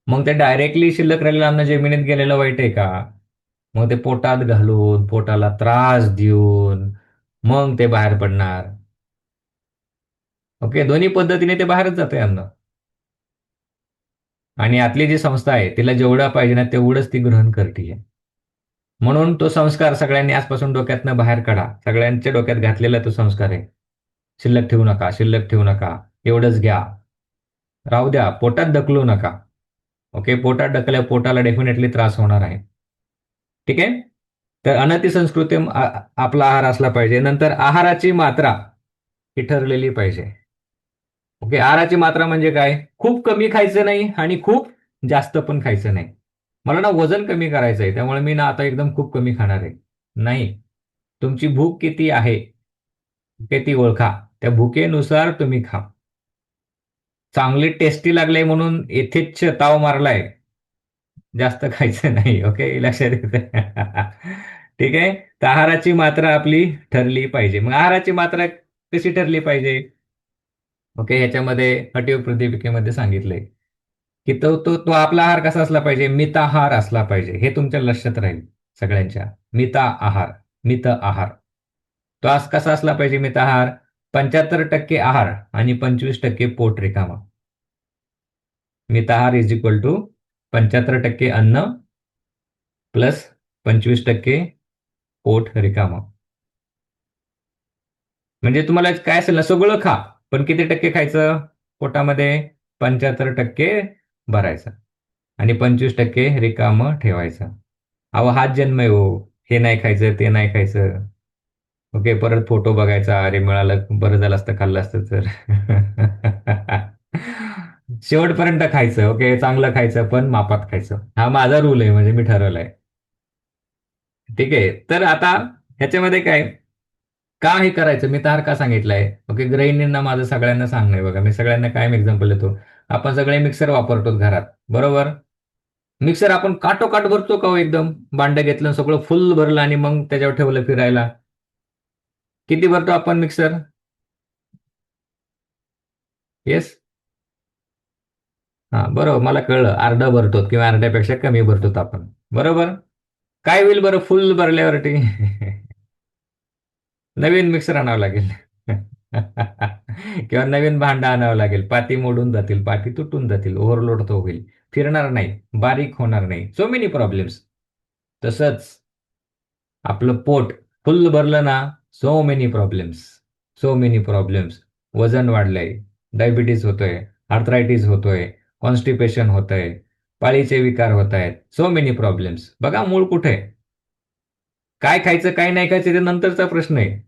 मग ते डायरेक्टली शिल्लक राहिलेलं अन्न जमिनीत गेलेलं वाईट आहे का? मग ते पोटात घालून, पोटाला त्रास देऊन मग ते बाहेर पडणार. ओके, दोन्ही पद्धतीने ते बाहेरच जाते अन्न. आणि आतली जी संस्था आहे तिला जेवढं पाहिजे ना तेवढंच ती ग्रहण करते. म्हणून तो संस्कार सगळ्यांनी आजपासून डोक्यातनं बाहेर काढा. सगळ्यांच्या डोक्यात घातलेला तो संस्कार आहे. शिल्लक ठेवू नका, शिल्लक ठेवू नका, एवढंच घ्या, राहू द्या, पोटात ढकलू नका. ओके, पोटात ढकलल्या पोटाला डेफिनेटली त्रास होणार आहे. ठीक आहे. तर अनतिसंस्कृती आपला आहार असला पाहिजे. नंतर आहाराची मात्रा ही ठरलेली पाहिजे. ओके, आहाराची मात्रा म्हणजे काय? खूप कमी खायचं नाही आणि खूप जास्त पण खायचं नाही. मला ना वजन कमी करायचं आहे, त्यामुळे मी ना आता एकदम खूप कमी खाणार आहे. नाही. तुमची भूक किती आहे ते ती ओळखा. त्या भुकेनुसार तुम्ही खा. चांगली टेस्टी लागले म्हणून यथेच्छ ताव मारलाय, जास्त खायचं नाही. ओके, लक्षात येतं. ठीक आहे. तर आहाराची मात्रा आपली ठरली पाहिजे. मग आहाराची मात्रा कशी ठरली पाहिजे? ओके, ह्याच्यामध्ये हटीव प्रदीपिकेमध्ये सांगितलंय की तो आपला आहार कसा असला पाहिजे? मिताहार असला पाहिजे. हे तुमच्या लक्षात राहील सगळ्यांच्या. मित आहार. तो आज कसा असला पाहिजे मिताहार? 75% आहार आणि 25% पोट रिकामा. मिताहार इज इक्वल टू 75% अन्न प्लस 25% पोट रिकामा. म्हणजे तुम्हाला काय असेल ना सगळं खा, पण किती टक्के खायचं पोटामध्ये? 75% भरायचं आणि 25% रिकामं ठेवायचं. अहो हाच जन्म आहे हो. हे नाही खायचं, ते नाही खायचं. ओके, परत फोटो बघायचा, अरे मिळालं बरं झालं असतं, खाल्लं असतं तर. शेवटपर्यंत खायचं, ओके, चांगलं खायचं पण मापात खायचं. हा माझा रूल आहे, म्हणजे मी ठरवलाय. ठीक आहे. तर आता ह्याच्यामध्ये काय, का हे करायचं मी तर का सांगितलंय. ओके, गृहिणींना माझं सगळ्यांना सांगणं आहे बघा, मी सगळ्यांना कायम एक्झाम्पल देतो. आपण सगळे मिक्सर वापरतो घरात, बरोबर. मिक्सर आपण काटोकाट भरतो का हो, एकदम भांडं घेतलं सगळं फुल भरलं आणि मग त्याच्यावर ठेवलं फिरायला. किती भरतो आपण मिक्सर? येस. हा बरोबर, मला कळलं, अर्धा भरतो किंवा अर्ध्यापेक्षा कमी भरतो आपण, बरोबर. काय होईल बरं फुल भरल्यावरती? नवीन मिक्सर आणावं लागेल. किंवा नवीन भांडं आणावं लागेल, पाती मोडून जातील, पाती तुटून जातील, ओव्हरलोड तो होईल, फिरणार नाही, बारीक होणार नाही, सो मेनी प्रॉब्लेम्स. तसंच आपलं पोट फुल भरलं ना, so many problems, so many problems. वजन वाढलंय, डायबिटीज होतोय, आर्थरायटिस होतोय, कॉन्स्टिपेशन होतंय, पाळीचे विकार होत आहेत, सो मेनी प्रॉब्लेम्स. बघा मूळ कुठे आहे. काय खायचं काय नाही खायचं ते नंतरचा प्रश्न आहे.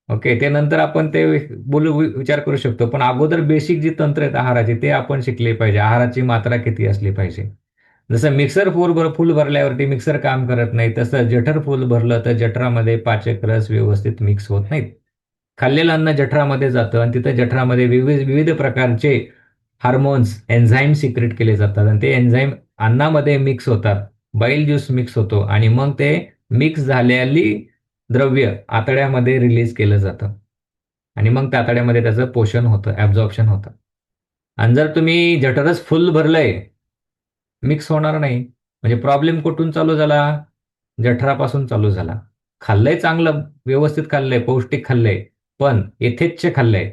ओके, ते नंतर आपण ते बोलू, विचार करू शकतो, पण अगोदर बेसिक जी तंत्र आहेत आहाराची ते आपण शिकले पाहिजे. आहाराची मात्रा किती असली पाहिजे. जसं मिक्सर फुल भरल्यावरती मिक्सर काम करत नाही, तसं जठर फुल भरलं तर जठरामध्ये पाचक रस व्यवस्थित मिक्स होत नाहीत. खाल्लेलं अन्न जठरामध्ये जातं आणि तिथं जठरामध्ये विविध विविध प्रकारचे हार्मोन्स, एन्झाईम सिक्रेट केले जातात आणि ते एन्झाईम अन्नामध्ये मिक्स होतात. बाईल ज्यूस मिक्स होतो आणि मग ते मिक्स झालेली द्रव्य आतड्यामध्ये रिलीज केलं जातं आणि मग त्या आतड्यामध्ये त्याचं पोषण होतं, ॲब्झॉर्प्शन होतं. आणि जर तुम्ही जठरच फुल भरलंय, मिक्स होणार नाही. म्हणजे प्रॉब्लेम कुठून चालू झाला? जठरापासून चालू झाला. खाल्लंय चांगलं, व्यवस्थित खाल्लंय, पौष्टिक खाल्लंय, पण यथेच्छ खाल्लंय,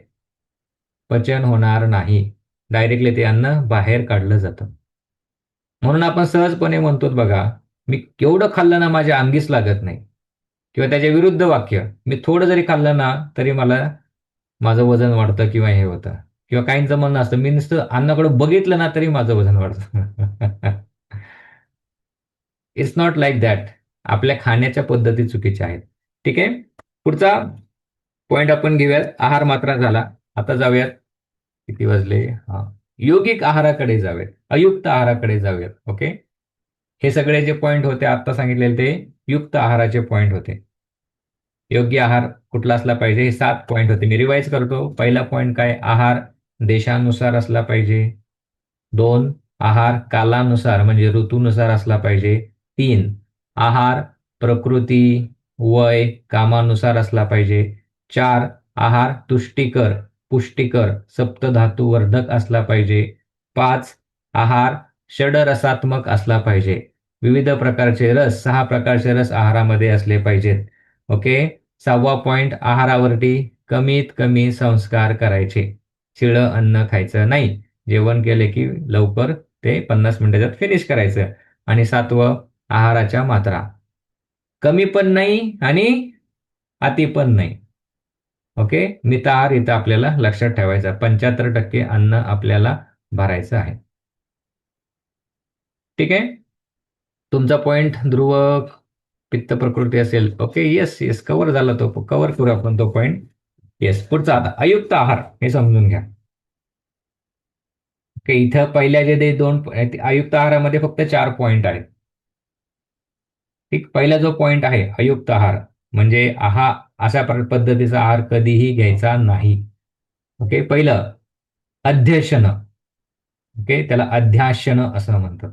पचन होणार नाही. डायरेक्टली ते अन्न बाहेर काढलं जातं. म्हणून आपण सहजपणे म्हणतो बघा, मी केवढं खाल्लं ना माझ्या अंगीच लागत नाही. किंवा त्याच्या विरुद्ध वाक्य, मी थोडं जरी खाल्लं ना तरी मला माझं वजन वाढतं किंवा हे होतं. किंवा काहींचं म्हणणं असतं, मी नुसतं अन्नाकडे बघितलं ना तरी माझं वजन वाढतं. It's not like that. आपल्या खाण्याच्या पद्धती चुकीच्या आहेत. ठीक आहे. पुढचा पॉइंट आपण घेऊयात. आहार मात्रा झाला. आता जाऊयात, किती वाजले, हा, योगिक आहाराकडे जाऊयात, अयुक्त आहाराकडे जाऊयात. ओके, हे सगळे जे पॉइंट होते आता सांगितलेले ते युक्त आहाराचे पॉइंट होते. योग्य आहार कुठला असला पाहिजे, हे 7 पॉइंट होते. मी रिवाईज करतो. पहिला पॉइंट काय, आहार देशानुसार असला पाहिजे. 2, आहार कालानुसार म्हणजे ऋतूनुसार असला पाहिजे. 3, आहार प्रकृती, वय, कामानुसार असला पाहिजे. 4, आहार तुष्टीकर, पुष्टीकर, सप्तधातुवर्धक असला पाहिजे. 5, आहार षडरसात्मक असला पाहिजे. विविध प्रकारचे रस, 6 प्रकारचे रस आहारामध्ये असले पाहिजेत. ओके. 6वा पॉइंट, आहारावरती कमीत कमी संस्कार करायचे. शिळं अन्न खायचं नाही. जेवण केले की लवकर ते 50 मिनिटात फिनिश करायचं. आणि 7वं, आहाराच्या मात्रा कमी पण नाही आणि अति पण नाही. ओके, मित आहार इथं आपल्याला लक्षात ठेवायचा. 75% अन्न आपल्याला भरायचं आहे. ठीक आहे. तुमचा पॉइंट ध्रुव पित्त प्रकृती असेल. ओके, येस येस, कव्हर झाला तो, कव्हर करू आपण तो पॉइंट. येस. पुढचा आता अयुक्त आहार, हे समजून घ्या. ओके, इथं पहिल्या जे दोन अयुक्त आहारामध्ये फक्त 4 पॉइंट आहेत. ठीक, पहिला जो पॉइंट आहे अयुक्त आहार, म्हणजे अशा पद्धतीचा आहार कधीही घ्यायचा नाही. ओके, पहिलं अध्यशन. ओके, त्याला अध्याशन असं म्हणतात.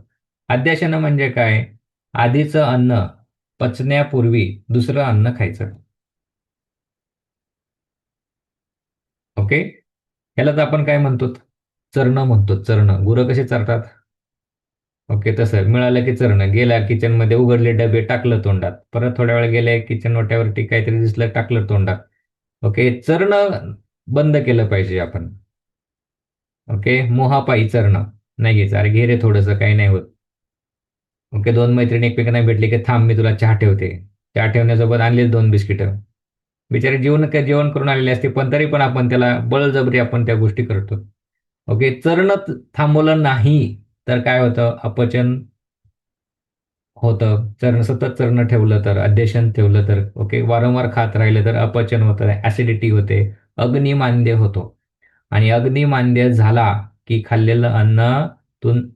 अध्याशन म्हणजे काय, आधीचं अन्न पचण्यापूर्वी दुसरं अन्न खायचं. ओके, ह्यालाच आपण काय म्हणतो, चरणं म्हणतो. चरणं, गुरं कशी चरतात. ओके, तसं मिळालं की चरणं, गेला किचनमध्ये, उघडले डबे, टाकलं तोंडात, परत थोड्या वेळ गेले किचन वाट्यावरती काहीतरी दिसलं, टाकलं तोंडात. ओके, चरणं बंद केलं पाहिजे आपण. ओके, मोहापायी चरणं नाही घ्यायचं. अरे घे रे थोडंसं, काही नाही होत. ओके, 2 मैत्रिणी एकमेकांना भेटले की थांब मी तुला चहा ठेवते. चहा ठेवण्यासोबत आणले 2 बिस्किटं. बिचारे जेवण करून आलेले असते, पण तरी पण आपण त्याला बळजबरी आपण त्या गोष्टी करतो. ओके, चरणं थांबवलं नाही तर काय होतं, अपचन होतं. सतत चरणं ठेवलं तर, अध्यशन ठेवलं तर, ओके, वारंवार खात राहिलं तर अपचन होतं, ॲसिडिटी होते, अग्निमांद्य होतो. आणि अग्निमांद्य झाला की खाल्लेलं अन्नातून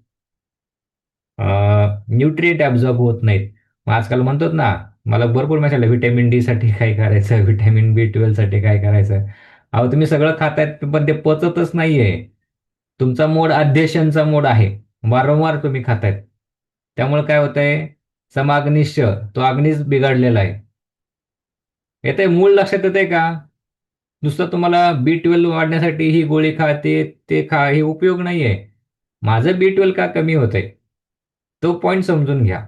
न्यूट्रिएंट ॲब्झॉर्ब होत नाहीत. मग आजकाल म्हणतात ना, मला भरपूर मेसेज व्हिटॅमिन डी साठी काय करायचं, व्हिटॅमिन बी 12 साठी काय करायचं. अहो तुम्ही सगळं खातायत पण ते पचतच नाहीये. तुमचा मोड अध्यशनचा मोड आहे. वारंवार तुम्ही खातायत. त्यामुळे काय होतंय, समाग्निश तो अग्नीच बिघडलेला आहे. येतंय मूळ लक्षात येतंय का? नुसतं तुम्हाला बी 12 वाढण्यासाठी ही गोळी खा, ते ते खा, हे उपयोग नाहीये. माझं बी 12 का कमी होतंय? तो पॉइंट समजून घ्या.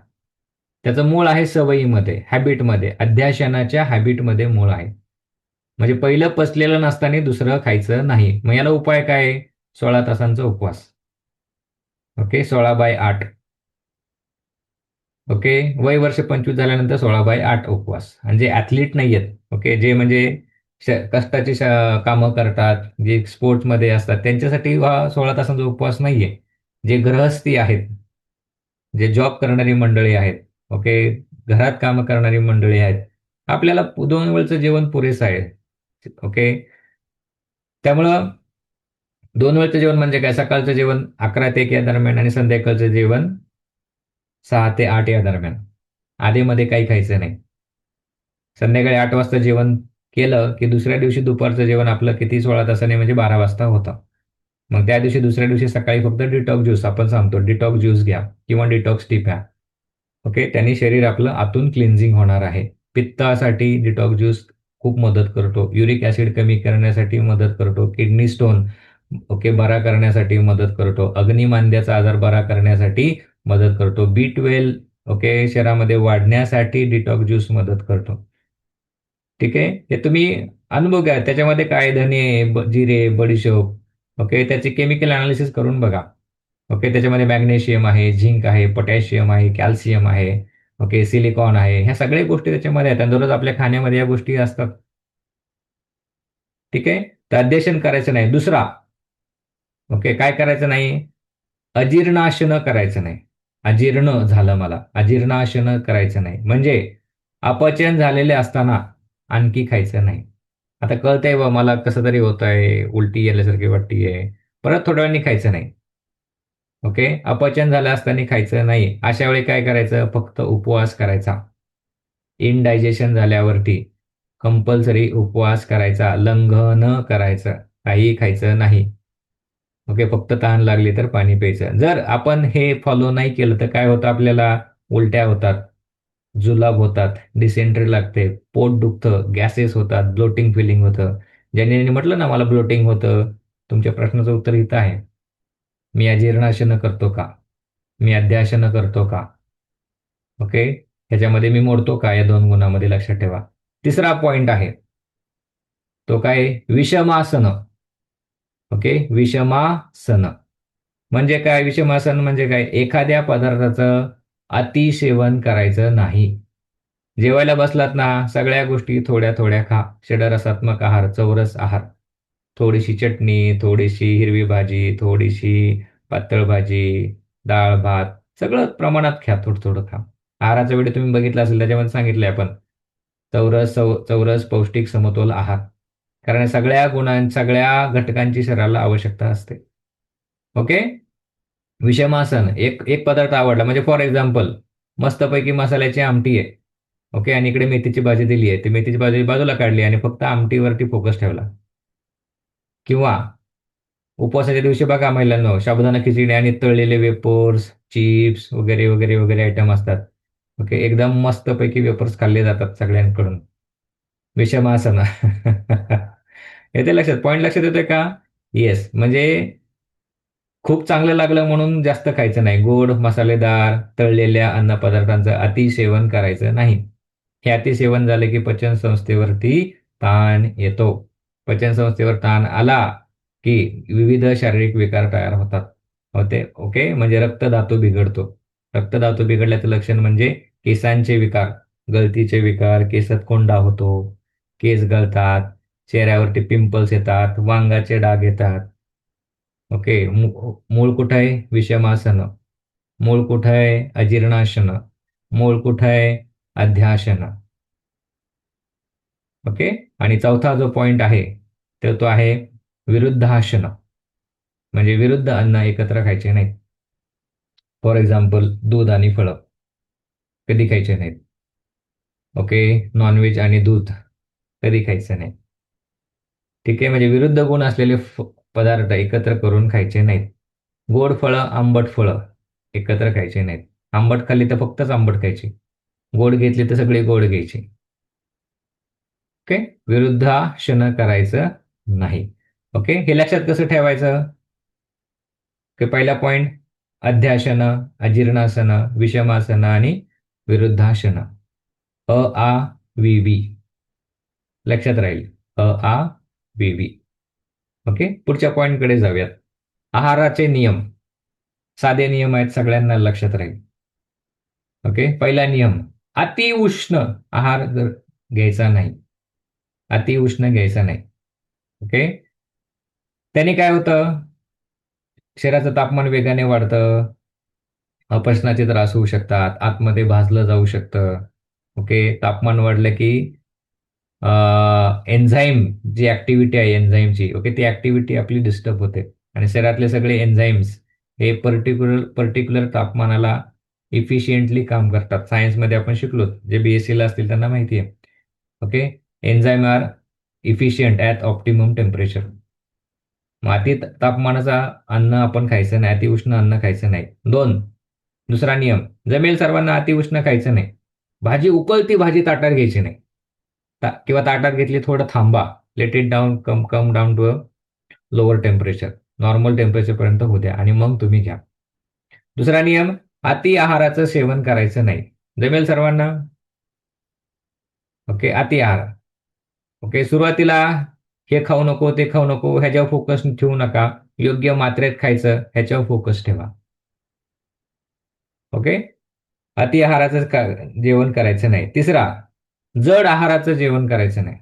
त्याचं मूळ आहे सवयीमध्ये, हॅबिटमध्ये, अध्याशनाच्या हॅबिटमध्ये मूळ आहे. म्हणजे पहिलं पचलेलं नसताना दुसरं खायचं नाही. मग याला उपाय काय आहे? 16 तासांचा उपवास. ओके, 16/8. ओके, वय वर्ष 25 झाल्यानंतर 16/8 उपवास. आणि जे ॲथलीट नाही आहेत, ओके, जे म्हणजे कष्टाची कामं करतात, जे स्पोर्ट्समध्ये असतात, त्यांच्यासाठी हा 16 तासांचा उपवास नाहीये. जे गृहस्थी आहेत, जे जॉब करणारी मंडळी आहेत, ओके, घरात कामं करणारी मंडळी आहेत, आपल्याला 2 वेळचं जेवण पुरेसं आहे. ओके, त्यामुळं 2 वेळचं जेवण म्हणजे काय? सकाळचं जेवण 11 ते 1 या दरम्यान आणि संध्याकाळचं जेवण 6 ते 8 या दरम्यान. आधीमध्ये काही खायचं नाही. संध्याकाळी 8 वाजता जेवण केलं की दुसऱ्या दिवशी दुपारचं जेवण आपलं किती 16 तासाने म्हणजे 12 वाजता होतं. मग त्या दिवशी दुसऱ्या दिवशी सकाळी फक्त डिटॉक्स ज्यूस आपण सांगतो, डिटॉक्स ज्यूस घ्या किंवा डिटॉक्स टी प्या. ओके, त्यांनी शरीर आपलं आतून क्लिन्झिंग होणार आहे. पित्तासाठी डिटॉक्स ज्यूस खूप मदत करतो. युरिक ॲसिड कमी करण्यासाठी मदत करतो. किडनी स्टोन ओके बरा करण्यासाठी मदत करतो. अग्निमांद्याचा आजार बरा करण्यासाठी मदत करतो. बी 12 ओके शरीरामध्ये वाढण्यासाठी डिटॉक्स ज्यूस मदत करतो. ठीक आहे. ते तुम्ही अनुभव घ्या. त्याच्यामध्ये काय धने, जिरे, बडिशोप ओके त्याचे केमिकल अनालिसिस करून बघा. ओके, त्याच्यामध्ये मॅग्नेशियम आहे, झिंक आहे, पोटॅशियम आहे, कॅल्शियम आहे, ओके, सिलिकॉन आहे. ह्या सगळ्या गोष्टी त्याच्यामध्ये आहेत आणि दररोज आपल्या खाण्यामध्ये या गोष्टी असतात. ठीक आहे. तर अध्यशन करायचं नाही. दुसरा, ओके, काय करायचं नाही? अजीर्णाशनं करायचं नाही. अजीर्ण झालं मला, अजीर्णाशनं करायचं नाही. म्हणजे अपचन झालेले असताना आणखी खायचं नाही. आता कळतंय बा मला कसं तरी होत आहे, उलटी आल्यासारखी वाटतीये. परत थोड्या वेळाने खायचं नाही. ओके, अपचन झालं असताना खायचं नाही. अशा वेळी काय करायचं? फक्त उपवास करायचा. इनडायजेशन झाल्यावरती कंपल्सरी उपवास करायचा, लंघन करायचं, काहीही खायचं नाही. ओके, फक्त तहान लागली तर पाणी प्यायचं. जर आपण हे फॉलो नाही केलं तर काय होतं आपल्याला? उलट्या होतात, जुलाब होतात, डिसेंट्री लागते, पोट दुखतं, गॅसेस होतात, ब्लोटिंग फिलिंग होतं. ज्यांनी म्हटलं ना मला ब्लोटिंग होतं, तुमच्या प्रश्नाचं उत्तर इथं आहे. मी अजीर्णाशनं करतो का? मी अध्याशनं करतो का? ओके, ह्याच्यामध्ये मी मोडतो का? या 2 गुणामध्ये लक्षात ठेवा. तिसरा पॉइंट आहे तो काय? विषमासनं. ओके, विषमासन म्हणजे काय? विषमासन म्हणजे काय? एखाद्या पदार्थाचं अतिसेवन करायचं नाही. जेवायला बसलात ना, सगळ्या गोष्टी थोड्या थोड्या खा. षडरसात्मक आहार, चौरस आहार. थोडीशी चटणी, थोडीशी हिरवी भाजी, थोडीशी पातळ भाजी, डाळ भात, सगळं प्रमाणात खा, थोडं थोडं खा. आहाराचा व्हिडिओ तुम्ही बघितला असेल, त्याच्यामध्ये सांगितलंय आपण चौरस पौष्टिक समतोल आहार. कारण सगळ्या घटकांची शरीराला आवश्यकता असते. ओके, विषमासन एक एक पदार्थ आवडला म्हणजे फॉर एक्झाम्पल मस्तपैकी मसाल्याची आमटी आहे. ओके, आणि इकडे मेथीची भाजी दिली आहे. ती मेथीची भाजी बाजूला काढली आणि फक्त आमटीवरती फोकस ठेवला. किंवा उपवासाच्या दिवशी बघा महिलांनो, साबुदाणा खिचडी आणि तळलेले वेपर्स, चिप्स वगैरे वगैरे वगैरे आयटम असतात. ओके, एकदम मस्तपैकी वेपर्स खाल्ले जातात सगळ्यांकडून. विषमासना. येते लक्षात? पॉइंट लक्षात येतोय का? येस. म्हणजे खूप चांगलं लागलं म्हणून जास्त खायचं नाही. गोड, मसालेदार, तळलेल्या अन्नपदार्थांचं अतिसेवन करायचं नाही. हे अतिसेवन झालं की पचन संस्थेवरती ताण येतो. पचन संस्थेवर ताण आला की विविध शारीरिक विकार तयार होते. ओके, म्हणजे रक्तधातू बिघडतो. रक्तधातू बिघडल्याचं लक्षण म्हणजे केसांचे विकार, गळतीचे विकार, केसात कोंडा होतो, केस गळतात, चेहऱ्यावरती पिंपल्स येतात, वांगाचे डाग येतात. ओके, मूळ कुठं आहे? विषमासन. मूळ कुठं आहे? अजीर्णासन. मूळ कुठं आहे? अध्याशन. ओके. आणि चौथा जो पॉइंट आहे तर तो आहे विरुद्धासन. म्हणजे विरुद्ध अन्न एकत्र खायचे नाहीत. फॉर एक्झाम्पल दूध आणि फळं कधी खायचे नाहीत. ओके. नॉनव्हेज आणि दूध कधी खायचं नाही. ठीक आहे. म्हणजे विरुद्ध गुण असलेले पदार्थ एकत्र करून खायचे नाहीत. गोड फळं, आंबट फळं एकत्र खायचे नाहीत. आंबट खाल्ली तर फक्तच आंबट खायची. गोड घेतली तर सगळी गोड घ्यायची. ओके. विरुद्धाशन करायचं नाही. ओके. हे लक्षात कसं ठेवायचं? की पहिला पॉइंट अध्यासन, अजीर्णासन, विषमासन आणि विरुद्धासन. अ आ वि वी. लक्षात राहील. अ आ वि वी. ओके. पुढच्या पॉइंटकडे जाऊयात. आहाराचे नियम. साधे नियम आहेत, सगळ्यांना लक्षात राहील. ओके. पहिला नियम, अति उष्ण आहार घ्यायचा नाही. अति उष्ण घ्यायचा नाही. ओके. त्याने काय होतं? शरीराचं तापमान वेगाने वाढतं. अपचनाचे त्रास होऊ शकतात. आतमध्ये भाजलं जाऊ शकतं. ओके. तापमान वाढलं की एन्झाईम जी ऍक्टिव्हिटी आहे एन्झाईमची, ओके, ती ऍक्टिव्हिटी आपली डिस्टर्ब होते. आणि शरीरातले सगळे एन्झाईम्स हे पर्टिक्युलर पर्टिक्युलर तापमानाला इफिशियंटली काम करतात. सायन्समध्ये आपण शिकलो, जे बीएससीला असतील त्यांना माहिती आहे. Okay. Enzyme are efficient at optimum temperature. मग अति तापमानाचा अन्न आपण खायचं नाही, अतिउष्ण अन्न खायचं नाही. दोन, दुसरा नियम, जमेल सर्वांना अतिउष्ण खायचं नाही. भाजी उकळती भाजी ताटात घ्यायची नाही. किंवा ताटात घेतली थोडं थांबा. Let it down, come come down to a lower temperature. Normal टेम्परेचरपर्यंत होऊ द्या आणि मग तुम्ही घ्या. दुसरा नियम, अति आहाराचं सेवन करायचं नाही. जमेल सर्वांना? ओके. अति आहार. ओके. सुरुवातीला हे खाऊ नको, ते खाऊ नको ह्याच्यावर फोकस ठेवू नका. योग्य मात्रेत खायचं ह्याच्यावर फोकस ठेवा. ओके. अति आहाराचं जेवण करायचं नाही. तिसरा, जड आहाराचं जेवण करायचं नाही.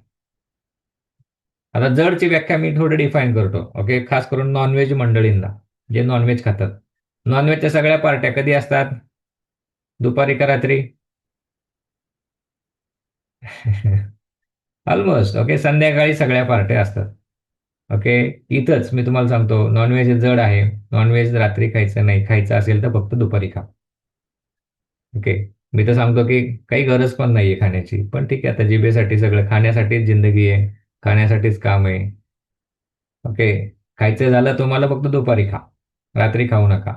आता जडची व्याख्या मी थोडं डिफाईन करतो. ओके. खास करून नॉनव्हेज मंडळींना, जे नॉनव्हेज खातात. नॉनव्हेजच्या सगळ्या पार्ट्या कधी असतात? दुपारी का रात्री? ऑलमोस्ट. ओके. संध्याकाळी सगळ्या पार्ट्या असतात. ओके. इथंच मी तुम्हाला सांगतो, नॉनव्हेज जड आहे. नॉनव्हेज रात्री खायचं नाही. खायचं असेल तर फक्त दुपारी खा. ओके. मी तर सांगतो की काही गरज पण नाहीये खाण्याची. पण ठीक आहे, आता जिभेसाठी सगळं, खाण्यासाठीच जिंदगी आहे. खाण्यासाठीच काम आहे. ओके. खायचं झालं तुम्हाला फक्त दुपारी खा. रात्री खाऊ नका.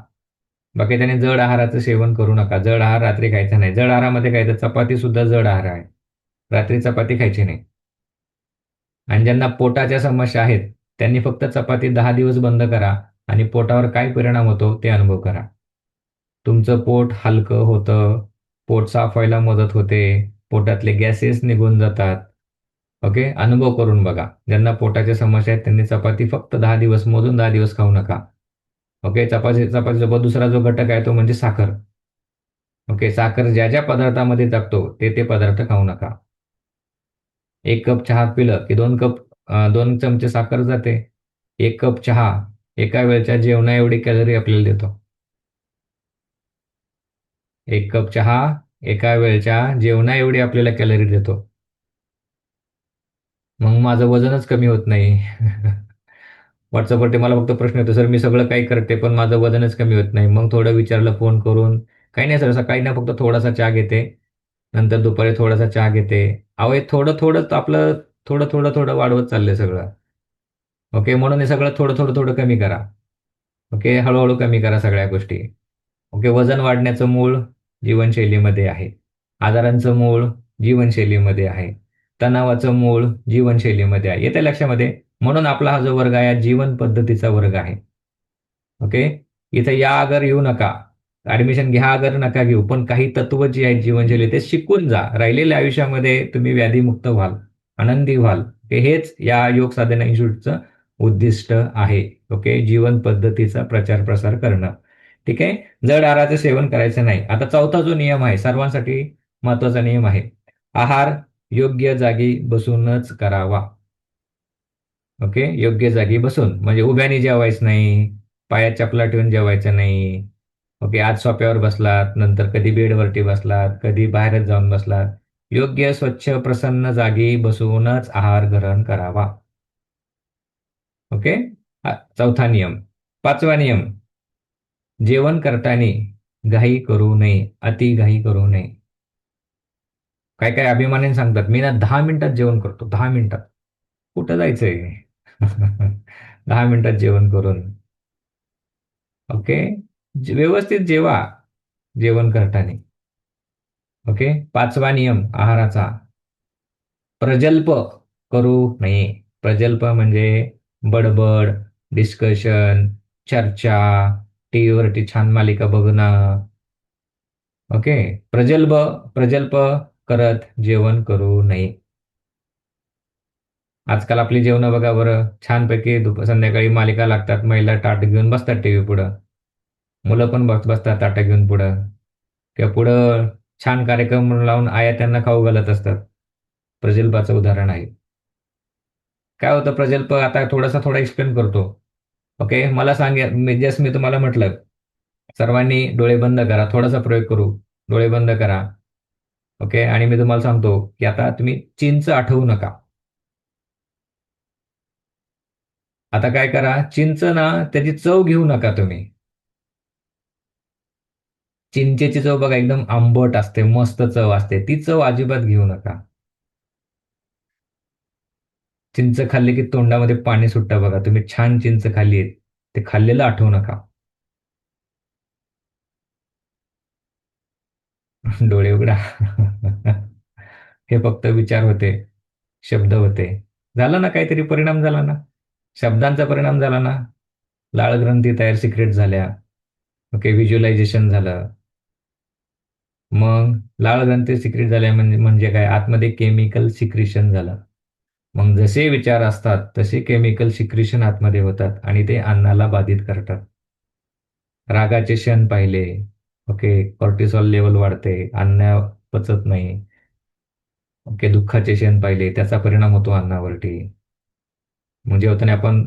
बाकी त्याने जड आहाराचं सेवन करू नका. जड आहार रात्री खायचा नाही. जड आहारामध्ये काय तर चपाती सुद्धा जड आहार आहे. रात्री चपाती खायची नाही. आणि ज्यांना पोटाच्या समस्या आहेत त्यांनी फक्त चपाती 10 दिवस बंद करा आणि पोटावर काय परिणाम होतो ते अनुभव करा. तुमचं पोट हलकं होतं, पोट साफ व्हायला मदत होते, पोटातले गॅसेस निघून जातात. ओके. अनुभव करून बघा. ज्यांना पोटाच्या समस्या आहेत त्यांनी चपाती फक्त 10 दिवस, मोजून 10 दिवस खाऊ नका. ओके. चपातीसोबत दुसरा जो घटक आहे तो म्हणजे साखर. ओके. साखर ज्या ज्या पदार्थामध्ये टाकतो ते ते पदार्थ खाऊ नका. 1 कप चहा पिलं की 2 चमचे साखर जाते. 1 कप चहा एका वेळच्या जेवणा एवढी कॅलरी आपल्याला देतो. 1 कप चहा एका वेळच्या जेवणा एवढी आपल्याला कॅलरी देतो. मग माझं वजनच कमी होत नाही. व्हॉट्सअपवरती मला फक्त प्रश्न येतो, सर मी सगळं काही करते पण माझं वजनच कमी होत नाही. मग थोडं विचारलं फोन करून, काही नाही सर, सकाळी ना फक्त थोडासा चहा घेते, नंतर दुपारी थोडासा चहा घेते. अहो हे थोडं थोडं आपलं, थोडं थोडं थोडं वाढवत चाललंय सगळं. ओके. म्हणून हे सगळं थोडं थोडं थोडं कमी करा. ओके. हळूहळू कमी करा सगळ्या गोष्टी. ओके. वजन वाढण्याचं मूळ जीवनशैलीमध्ये आहे. आजारांचं मूळ जीवनशैलीमध्ये आहे. तणावाचं मूळ जीवनशैलीमध्ये आहे. येत्या लक्षामध्ये. म्हणून आपला हा जो वर्ग आहे हा जीवन पद्धतीचा वर्ग आहे. ओके. इथे या अगर येऊ नका, ऍडमिशन घ्या अगर नका घेऊ, पण काही तत्व जी आहेत जीवनशैली ते शिकून जा. राहिलेल्या आयुष्यामध्ये तुम्ही व्याधीमुक्त व्हाल, आनंदी व्हाल. हेच या योग साधना इन्स्टिट्यूटचं उद्दिष्ट आहे. ओके. जीवन पद्धतीचा प्रचार प्रसार करणं. ठीक आहे. जड आहाराचं सेवन करायचं नाही. आता चौथा जो नियम आहे सर्वांसाठी महत्वाचा नियम आहे. आहार योग्य जागी बसूनच करावा. ओके. योग्य जागी बसून म्हणजे उभ्याने जेवायचं नाही, पायात चपला ठेवून जेवायचं नाही. ओके, आज सोफ्यावर बसलात, नंतर कधी बेडवरती बसलात, कधी बाहेरच जाऊन बसलात. योग्य स्वच्छ प्रसन्न जागी बसूनच आहार ग्रहण करावा. ओके. चौथा नियम. पाचवा नियम, जेवण करताना घाई करू नये, अति घाई करू नये. काय काय अभिमानाने सांगतात, मी ना 10 मिनिटात जेवण करतो, 10 मिनिटात. कुठं जायचंय? 10 मिनिटात जेवण करून. ओके. व्यवस्थित जेवा जेवण करताना. ओके. पाचवा नियम आहाराचा, प्रजल्प करू नये. प्रजल्प म्हणजे बडबड, डिस्कशन, चर्चा, टीव्हीवरती छान मालिका बघणं. ओके. प्रजल्प प्रजल्प करत जेवण करू नये. आजकाल आपली जेवणं बघा बरं, छानपैकी संध्याकाळी मालिका लागतात, महिला ताट घेऊन बसतात टीव्ही पुढं, मुलं पण बसतात ताटं घेऊन पुढं, किंवा पुढं छान कार्यक्रम लावून आया त्यांना खाऊ घालत असतात. प्रजल्पाचं उदाहरण आहे. काय होतं प्रजल्प, आता थोडा एक्सप्लेन करतो. ओके, मला सांगा, मी तुम्हाला म्हटलं, सर्वांनी डोळे बंद करा, थोडासा प्रयोग करू. डोळे बंद करा. ओके, आणि मी तुम्हाला सांगतो की आता तुम्ही चिंच आठवू नका. आता काय करा, चिंच ना त्याची चव घेऊ नका तुम्ही. चिंचेची चव बघा एकदम आंबट असते, मस्त चव असते, ती चव अजिबात घेऊ नका. चिंच खाल्ली की तोंडामध्ये पाणी सुटतं बघा, तुम्ही छान चिंच खाल्ली, ते खाल्लेलं आठवू नका. डोळे उघडा. हे फक्त विचार होते, शब्द होते. झाला ना, काहीतरी परिणाम झाला ना, शब्दांचा परिणाम झाला ना. लाळ ग्रंथी तयार सिक्रेट झाल्या. ओके, व्हिज्युअलायझेशन झालं. मग लाळ ग्रंथी सिक्रेट झाल्या म्हणजे म्हणजे काय, आतमध्ये केमिकल सिक्रिशन झालं. मग जसे विचार असतात तसे केमिकल सिक्रिशन आतमध्ये होतात आणि ते अन्नाला बाधित करतात. रागाचे क्षण पाहिले. ओके, कॉर्टिसॉल लेवल वाढते, अन्न पचत नाही. ओके, दुःखाचे क्षण पाहिले, त्याचा परिणाम होतो अन्नावरती. म्हणजे होताना आपण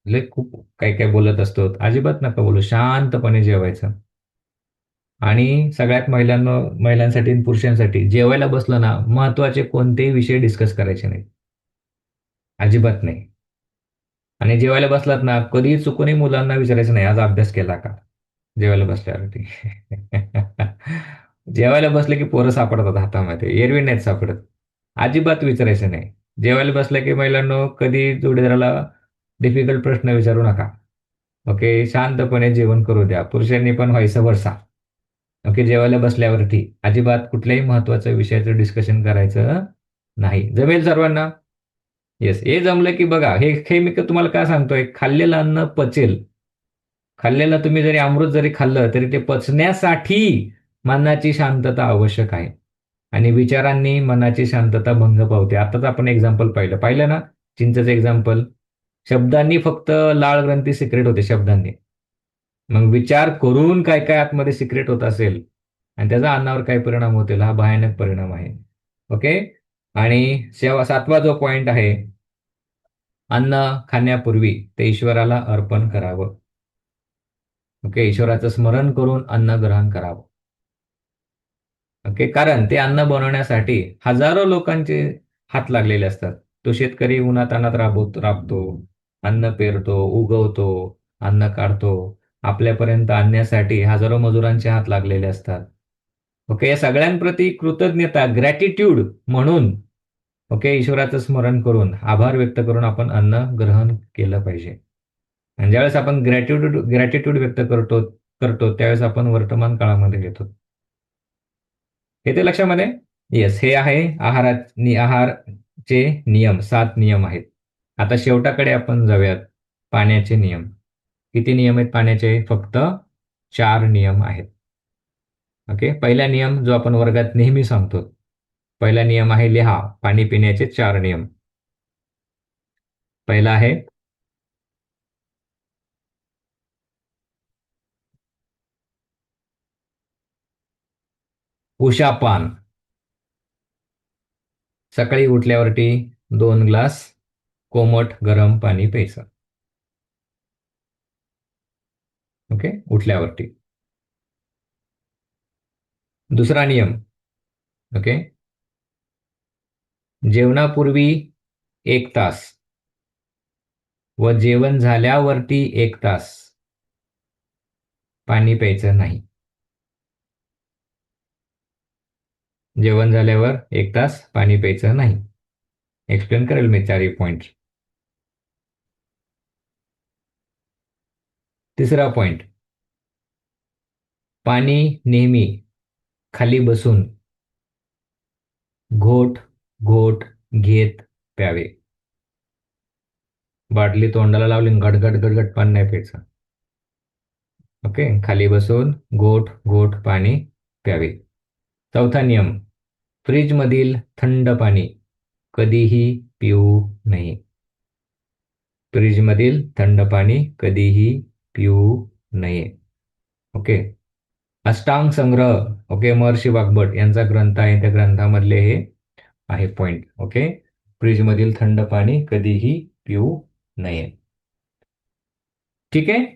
लय खूप काही काय बोलत असतो, अजिबात नका बोलू, शांतपणे जेवायचं. आणि सगळ्यात महिलांसाठी आणि पुरुषांसाठी जेवायला बसलं ना, महत्वाचे कोणतेही विषय डिस्कस करायचे नाही, अजिबात नाही. आणि जेवायला बसलात ना, कधीही चुकूनही मुलांना विचारायचं नाही, आज अभ्यास केला का, जेवायला बसल्यावरती. जेवायला बसले की पोरं सापडतात हातामध्ये, एरवी नाहीत सापडत. अजिबात विचारायचं नाही. जेवायला बसलं की महिलांनो, कधी जोडीदाराला डिफिकल्ट प्रश्न विचारू नका. ओके, शांतपणे जेवण करू द्या. पुरुषांनी पण व्हायचं वर्षा. ओके, जेवायला बसल्यावरती अजिबात कुठल्याही महत्वाच्या विषयाचं डिस्कशन करायचं नाही. जमेल सर्वांना? येस, हे जमलं की बघा, हे हे मी तुम्हाला काय सांगतोय, खाल्लेलं अन्न पचेल. खाल्लेलं तुम्ही जरी अमृत जरी खाल्लं तरी ते पचण्यासाठी मनाची शांतता आवश्यक आहे. आणि विचारांनी मनाची शांतता भंग पावते. आताच आपण एक्झाम्पल पाहिलं पाहिलं ना, चिंचचं एक्झाम्पल. शब्दांनी फक्त लाळ ग्रंथी सिक्रेट होते, शब्दांनी. मग विचार करून काय काय आतमध्ये सिक्रेट होत असेल आणि त्याचा अन्नावर काय परिणाम होतील, हा भयानक परिणाम आहे. ओके. आणि सातवा जो पॉइंट आहे, अन्न खाण्यापूर्वी ते ईश्वराला अर्पण करावं. ओके, ईश्वराचं स्मरण करून अन्न ग्रहण करावं. ओके, कारण ते अन्न बनवण्यासाठी हजारो लोकांचे हात लागलेले असतात. तो शेतकरी उन्हातान्हात राबतो, अन्न पेरतो, उगवतो, अन्न काढतो. आपल्यापर्यंत आणण्यासाठी हजारो मजुरांचे हात लागलेले असतात. ओके, या सगळ्यांप्रती कृतज्ञता, ग्रॅटिट्यूड म्हणून, ओके, ईश्वराचं स्मरण करून, आभार व्यक्त करून आपण अन्न ग्रहण केलं पाहिजे. आणि ज्यावेळेस आपण ग्रॅटिट्यूड व्यक्त करतो करतो त्यावेळेस आपण वर्तमान काळामध्ये येतो. येते लक्षामध्ये? येस, हे आहे आहारचे नियम, 7 नियम आहेत. आता शेवटाकडे आपण जाऊयात, पाण्याचे नियम. किती नियम आहेत पाण्याचे? फक्त 4 नियम आहेत. ओके, पहिला नियम जो आपण वर्गात नेहमी सांगतो, पहिला नियम आहे, लिहा पाणी पिण्याचे 4 नियम. पहिला आहे, उषापान. सकाळी उठल्यावरती 2 ग्लास कोमट गरम पाणी प्यायचं. ओके, उठल्यावरती. दुसरा नियम. ओके. जेवणापूर्वी 1 तास व जेवण झाल्यावरती 1 तास पाणी प्यायचं नाही. जेवण झाल्यावर 1 तास पाणी प्यायचं नाही. एक्सप्लेन करेल मी चारही पॉइंट. तिसरा पॉइंट. पाणी नेहमी खाली बसून घोट घोट घेत प्यावे. बाटली तोंडाला लावली आणि गटगट गटगट पाणी नाही प्यायचं. ओके. खाली बसून घोट घोट पाणी प्यावे. चौथा नियम. फ्रीजमधील थंड पाणी कधीही पिऊ नये. फ्रीजमधील थंड पाणी कधीही पिऊ नये. ओके. अष्टांग संग्रह, ओके, महर्षी वाग्भट यांचा ग्रंथ आहे. त्या ग्रंथामधले हे आहे पॉइंट. ओके. फ्रीजमधील थंड पाणी कधीही पिऊ नये. ठीक आहे.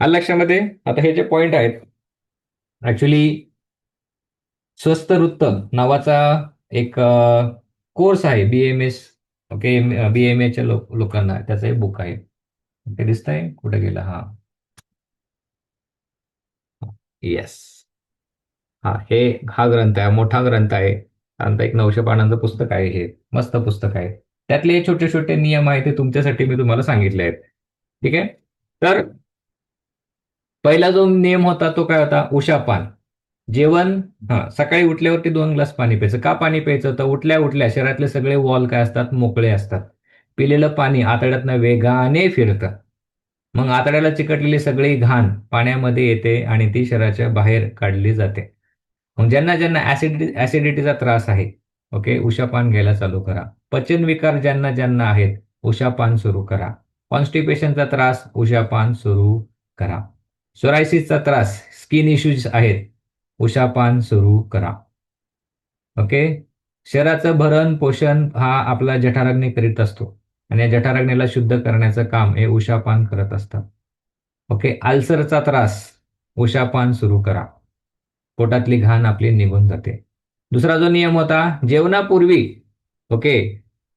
आलं लक्षामध्ये. आता हे जे पॉइंट आहेत, ऍक्च्युली स्वस्त वृत्त नावाचा एक कोर्स आहे BMS. ओके. BMAच्या लोकांना त्याचं एक बुक आहे. ओके. दिसतंय कुठे गेला? हा, येस. हा ग्रंथ आहे, मोठा ग्रंथ आहे. आता एक 900 पानांचं पुस्तक आहे. हे मस्त पुस्तक आहे. त्यातले छोटे छोटे नियम आहेत ते तुमच्यासाठी मी तुम्हाला सांगितले आहेत. ठीक आहे. तर पहिला जो नियम होता तो काय होता? उषापान. जेवण, सकाळी उठल्यावरती 2 ग्लास पाणी प्यायचं. का पाणी प्यायचं? तर उठल्या उठल्या शरीरातले सगळे वॉल काय असतात? मोकळे असतात. पिलेलं पाणी आतड्यातनं वेगाने फिरतं. मग आतड्याला चिकटलेली सगळी घाण पाण्यामध्ये येते आणि ती शरीराच्या बाहेर काढली जाते. मग ज्यांना ज्यांना ऍसिडिटीचा त्रास आहे, ओके, उषापान घ्यायला चालू करा. पचन विकार ज्यांना ज्यांना आहेत, उषापान सुरू करा. कॉन्स्टिपेशनचा त्रास, उषापान सुरू करा. सोरायसिसचा त्रास, स्किन इश्यूज आहेत, उषापान सुरू करा. ओके. शरीराचं भरण पोषण हा आपला जठराग्नी करीत असतो आणि या जठराग्नीला शुद्ध करण्याचं काम हे उषापान करत असतात. ओके. अल्सरचा त्रास, उषापान सुरू करा. पोटातली घाण आपली निघून जाते. दुसरा जो नियम होता, जेवणापूर्वी, ओके,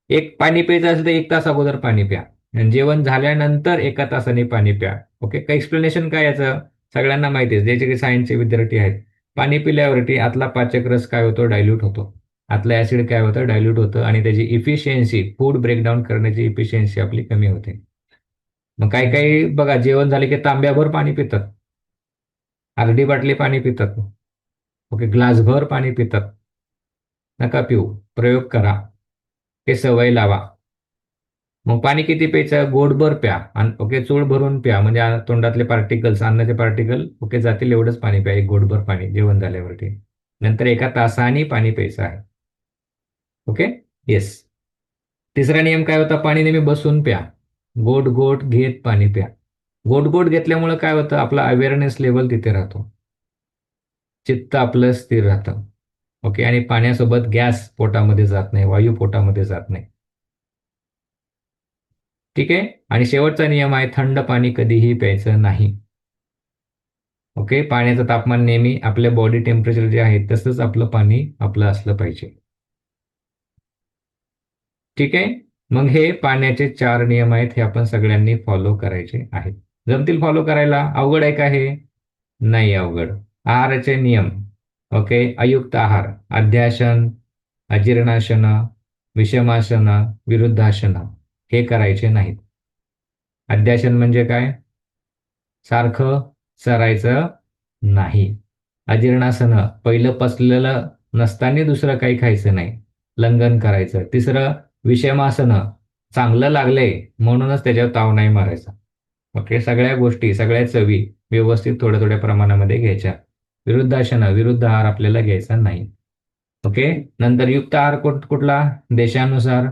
एक पाणी प्यायचं असेल तर 1 तास अगोदर पाणी प्या. आणि जेवण झाल्यानंतर 1 तासाने पाणी प्या. ओके. काय एक्सप्लेनेशन काय याचं? सगळ्यांना माहिती आहे, जे जे सायन्सचे विद्यार्थी आहेत. पाणी पिल्यावरती आतला पाचक रस काय होतो? डायल्यूट होतो. आतलं ऍसिड काय होतं? डायल्यूट होतं आणि त्याची इफिशियन्सी, फूड ब्रेकडाऊन करण्याची इफिशियन्सी आपली कमी होते. मग काही काही बघा, जेवण झाले की तांब्याभर पाणी पितात, अर्धी बाटली पाणी पितात, ओके, ग्लासभर पाणी पितात. नका पिऊ. प्रयोग करा. हे सवय लावा. मग पाणी किती प्यायचं? गोडभर प्या आणि ओके, चूळ भरून प्या. म्हणजे तोंडातले पार्टिकल्स, अन्नाचे पार्टिकल ओके जातील एवढंच पाणी प्या. एक गोडभर पाणी जेवण झाल्यावरती. नंतर 1 तासाने पाणी प्यायचं आहे. ओके. येस. तिसरा नियम काय होता? पाणी नेहमी बसून प्या. गोट गोट घेत पाणी प्या. गोट गोट घेतल्यामुळे काय होतं? आपला अवेअरनेस लेवल तिथे राहतो. चित्त आपलं स्थिर राहतं. ओके. आणि पाण्यासोबत गॅस पोटामध्ये जात नाही, वायू पोटामध्ये जात नाही. ठीक आहे. आणि शेवटचा नियम आहे, थंड पाणी कधीही प्यायचं नाही. ओके. पाण्याचं तापमान नेहमी आपल्या बॉडी टेम्परेचर जे आहे तसंच आपलं पाणी आपलं असलं पाहिजे. ठीक आहे. मग हे पाण्याचे 4 नियम आहेत, हे आपण सगळ्यांनी फॉलो करायचे आहेत. जमतील फॉलो करायला? अवघड आहे का हे? नाही अवघड. आहाराचे नियम. ओके. अयुक्त आहार, अध्याशन, अजीर्णाशन, विषमासन, विरुद्धासन हे करायचे नाहीत. अध्याशन म्हणजे काय? सारखं चरायचं नाही. अजीर्णासन, पहिलं पचलेलं नसताना दुसरं काही खायचं नाही, लंघन करायचं. तिसरं विषमासन, चांगलं लागलंय म्हणूनच त्याच्यावर ताव नाही मारायचा. ओके. सगळ्या गोष्टी, सगळ्या चवी व्यवस्थित थोड्या थोड्या प्रमाणामध्ये घ्यायच्या. विरुद्धासन, विरुद्ध आहार आपल्याला घ्यायचा नाही. ओके. नंतर युक्त आहार कुठला? देशानुसार,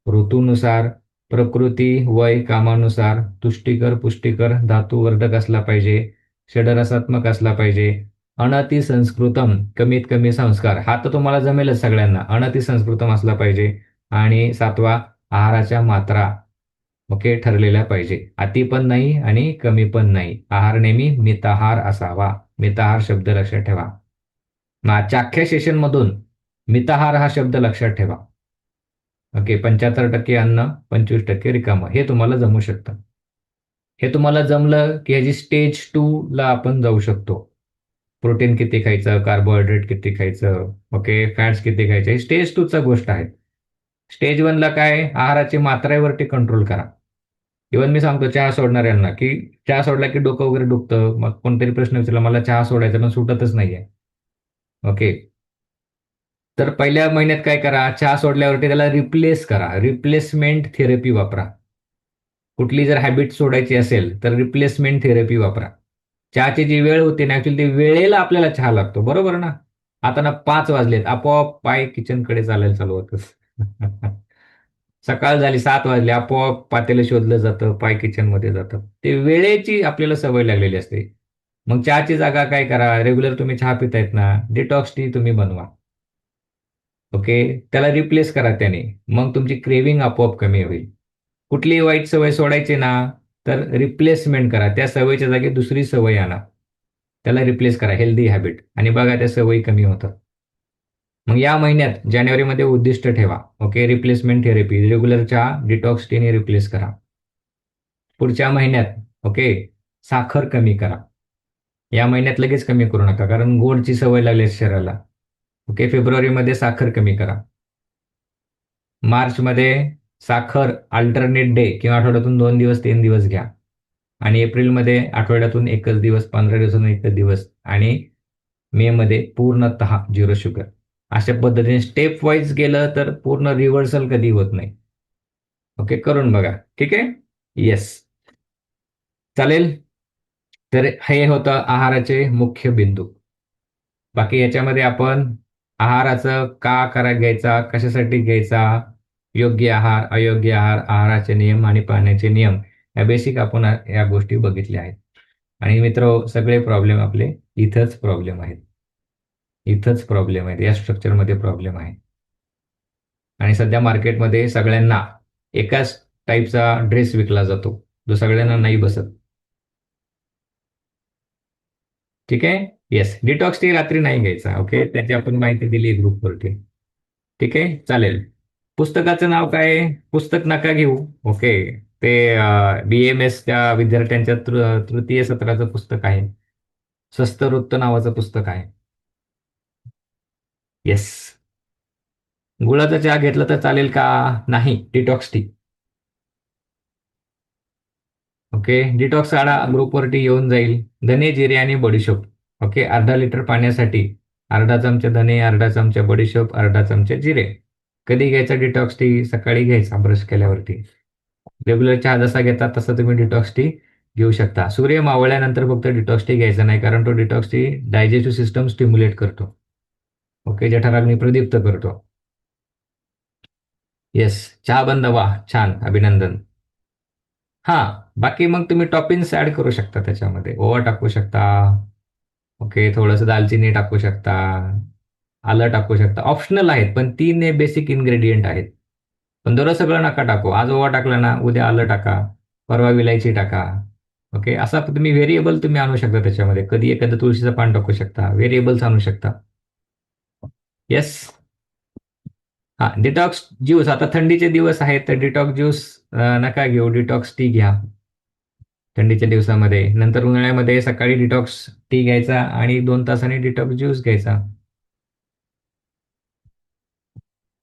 ऋतूनुसार, प्रकृती, वय, कामानुसार, तुष्टीकर, पुष्टीकर, धातुवर्धक असला पाहिजे, षडरसात्मक असला पाहिजे, अनतिसंस्कृतम, कमीत कमी संस्कार. हा तर तुम्हाला जमेलच सगळ्यांना. अनतिसंस्कृतम असला पाहिजे. आणि 7वा, आहाराच्या मात्रा ओके ठरलेल्या पाहिजे. अति पण नाही आणि कमी पण नाही. आहार नेहमी मिताहार असावा. मिताहार शब्द लक्षात ठेवा. आजच्या अख्ख्या सेशनमधून मिताहार हा शब्द लक्षात ठेवा. ओके, 75% अन्न, 25% रिकामं, हे तुम्हाला जमू शकतं. हे तुम्हाला जमलं की ह्याची स्टेज 2 ला आपण जाऊ शकतो. प्रोटीन किती खायचं, कार्बोहायड्रेट किती खायचं, ओके, फॅट्स किती खायचे, हे स्टेज 2 चा गोष्ट आहे. स्टेज 1 ला काय, आहाराची मात्रेवरती कंट्रोल करा. इव्हन मी सांगतो चहा सोडणाऱ्यांना की चहा सोडला की डोकं वगैरे दुखतं, मग कोणतरी प्रश्न विचारला, मला चहा सोडायचा पण सुटतच नाहीये. ओके, तर पहिल्या महिन्यात काय करा, चहा सोडल्यावरती त्याला रिप्लेस करा, रिप्लेसमेंट थेरपी वापरा. कुठली जर हॅबिट सोडायची असेल तर रिप्लेसमेंट थेरपी वापरा. चहाची जी वेळ होती ना, ऍक्च्युली ती वेळेला आपल्याला चहा लागतो, बरोबर ना. आता ना 5 वाजलेत, आपोआप पाय किचनकडे चालायला चालू होतं. सकाळ झाली, 7 वाजले, आपोआप पातेलं शोधलं जातं, पाय किचनमध्ये जातं. ते वेळेची आपल्याला सवय लागलेली असते. मग चहाची जागा काय करा, रेग्युलर तुम्ही चहा पितायत ना, डिटॉक्स टी तुम्ही बनवा. ओके, त्याला रिप्लेस करा त्याने. मग तुमची क्रेविंग आपोआप कमी होईल. कुठलीही वाईट सवय सोडायची ना, तर रिप्लेसमेंट करा. त्या सवयीच्या जागी दुसरी सवय आणा. त्याला रिप्लेस करा, हेल्दी हॅबिट, आणि बघा त्या सवयी कमी होतात. मग या महिन्यात जानेवारीमध्ये उद्दिष्ट ठेवा. ओके, रिप्लेसमेंट थेरपी, रेग्युलर चहा डिटॉक्स टीने रिप्लेस करा. पुढच्या महिन्यात ओके, साखर कमी करा. या महिन्यात लगेच कमी करू नका, कारण गोडची सवय लागली आहे शरीराला. ओके, फेब्रुवारीमध्ये साखर कमी करा. मार्चमध्ये साखर अल्टरनेट डे किंवा आठवड्यातून 2 दिवस 3 दिवस घ्या. आणि एप्रिलमध्ये आठवड्यातून एकच दिवस, 15 दिवसातून एकच दिवस, आणि मे मध्ये पूर्णतः झिरो शुगर. अशा पद्धतीने स्टेप वाईज गेलं तर पूर्ण रिव्हर्सल कधी होत नाही. ओके, करून बघा. ठीक आहे. येस, चालेल. तर हे होतं आहाराचे मुख्य बिंदू. बाकी याच्यामध्ये आपण आहाराचं का करा घ्यायचा, कशासाठी घ्यायचा, योग्य आहार, अयोग्य आहार, आहाराचे नियम आणि पाण्याचे नियम, या बेसिक आपण या गोष्टी बघितल्या आहेत. आणि मित्र, सगळे प्रॉब्लेम आपले इथंच प्रॉब्लेम आहेत. इथंच प्रॉब्लेम आहेत, या स्ट्रक्चरमध्ये प्रॉब्लेम आहे. आणि सध्या मार्केटमध्ये सगळ्यांना एकाच टाईपचा ड्रेस विकला जातो, जो सगळ्यांना नाही बसत. ठीक आहे. येस, डिटॉक्स टी रात्री नाही घ्यायचा. ओके, त्याची आपण माहिती दिली ग्रुपवरती. ठीक आहे, चालेल. पुस्तकाचं नाव काय आहे? पुस्तक नका घेऊ. ओके, ते BMS विद्यार्थ्यांच्या तृतीय सत्राचं पुस्तक आहे. स्वस्त वृत्त नावाचं पुस्तक आहे. येस. गुळाचा चहा घेतला तर चालेल का? नाही, डिटॉक्स टी. ओके, डिटॉक्स काढा, ग्रुपवरती येऊन जाईल. धने, जिरे आणि बडीशोप. ओके, अर्धा लिटर पाण्यासाठी अर्धा चमचा धने, अर्धा चमचा बडीशोप, अर्धा चमचा जिरे. कधी घ्यायचा डिटॉक्स टी? सकाळी घ्यायचा ब्रश केल्यावरती. रेग्युलर चहा जसा घेता तसा तुम्ही डिटॉक्स टी घेऊ शकता. सूर्य मावळल्यानंतर फक्त डिटॉक्स टी घ्यायचा नाही, कारण तो detox tea digestive system stimulate करतो. ओके, जठराग्नी प्रदीप्त करतो. येस, चहा बंद, वा छान, अभिनंदन. हा, बाकी मग तुम्ही टॉपिन्स ऍड करू शकता त्याच्यामध्ये, ओवा टाकू शकता. ओके, थोडंसं दालचिनी टाकू शकता, आलं टाकू शकता, ऑप्शनल आहेत, पण 3 हे बेसिक इन्ग्रेडियंट आहेत. पण दररोज सगळं नका टाकू. आज ओवा टाकला ना, उद्या आलं टाका, परवा विलायची टाका. ओके, असा तुम्ही व्हेरिएबल तुम्ही आणू शकता त्याच्यामध्ये. कधी एखादं तुळशीचं पान टाकू शकता, व्हेरिएबल्स आणू शकता. येस. हा, डिटॉक्स ज्यूस, आता थंडीचे दिवस आहेत तर डिटॉक्स ज्यूस नका घेऊ, डिटॉक्स टी घ्या थंडीच्या दिवसामध्ये. नंतर उन्हाळ्यामध्ये सकाळी डिटॉक्स टी घ्यायचा आणि 2 तासांनी डिटॉक्स ज्यूस घ्यायचा.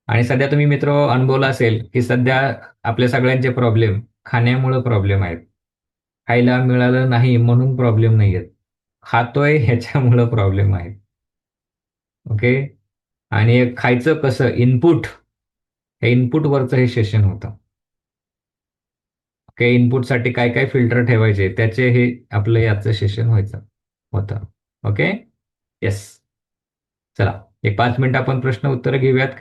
आणि सध्या तुम्ही मित्र अनुभवला असेल की सध्या आपल्या सगळ्यांचे प्रॉब्लेम खाण्यामुळे प्रॉब्लेम आहेत. खायला मिळालं नाही म्हणून प्रॉब्लेम नाही आहेत. खातोय ह्याच्यामुळं प्रॉब्लेम आहे. ओके, आणि हे खायचं कसं, इनपुट, हे इनपुटवरचं हे सेशन होतं. ओके, इनपुटसाठी काय काय फिल्टर ठेवायचे त्याचे हे आपलं याचं सेशन व्हायचं होतं. ओके. येस. चला, एक 5 मिनिट आपण प्रश्न उत्तर घेऊयात.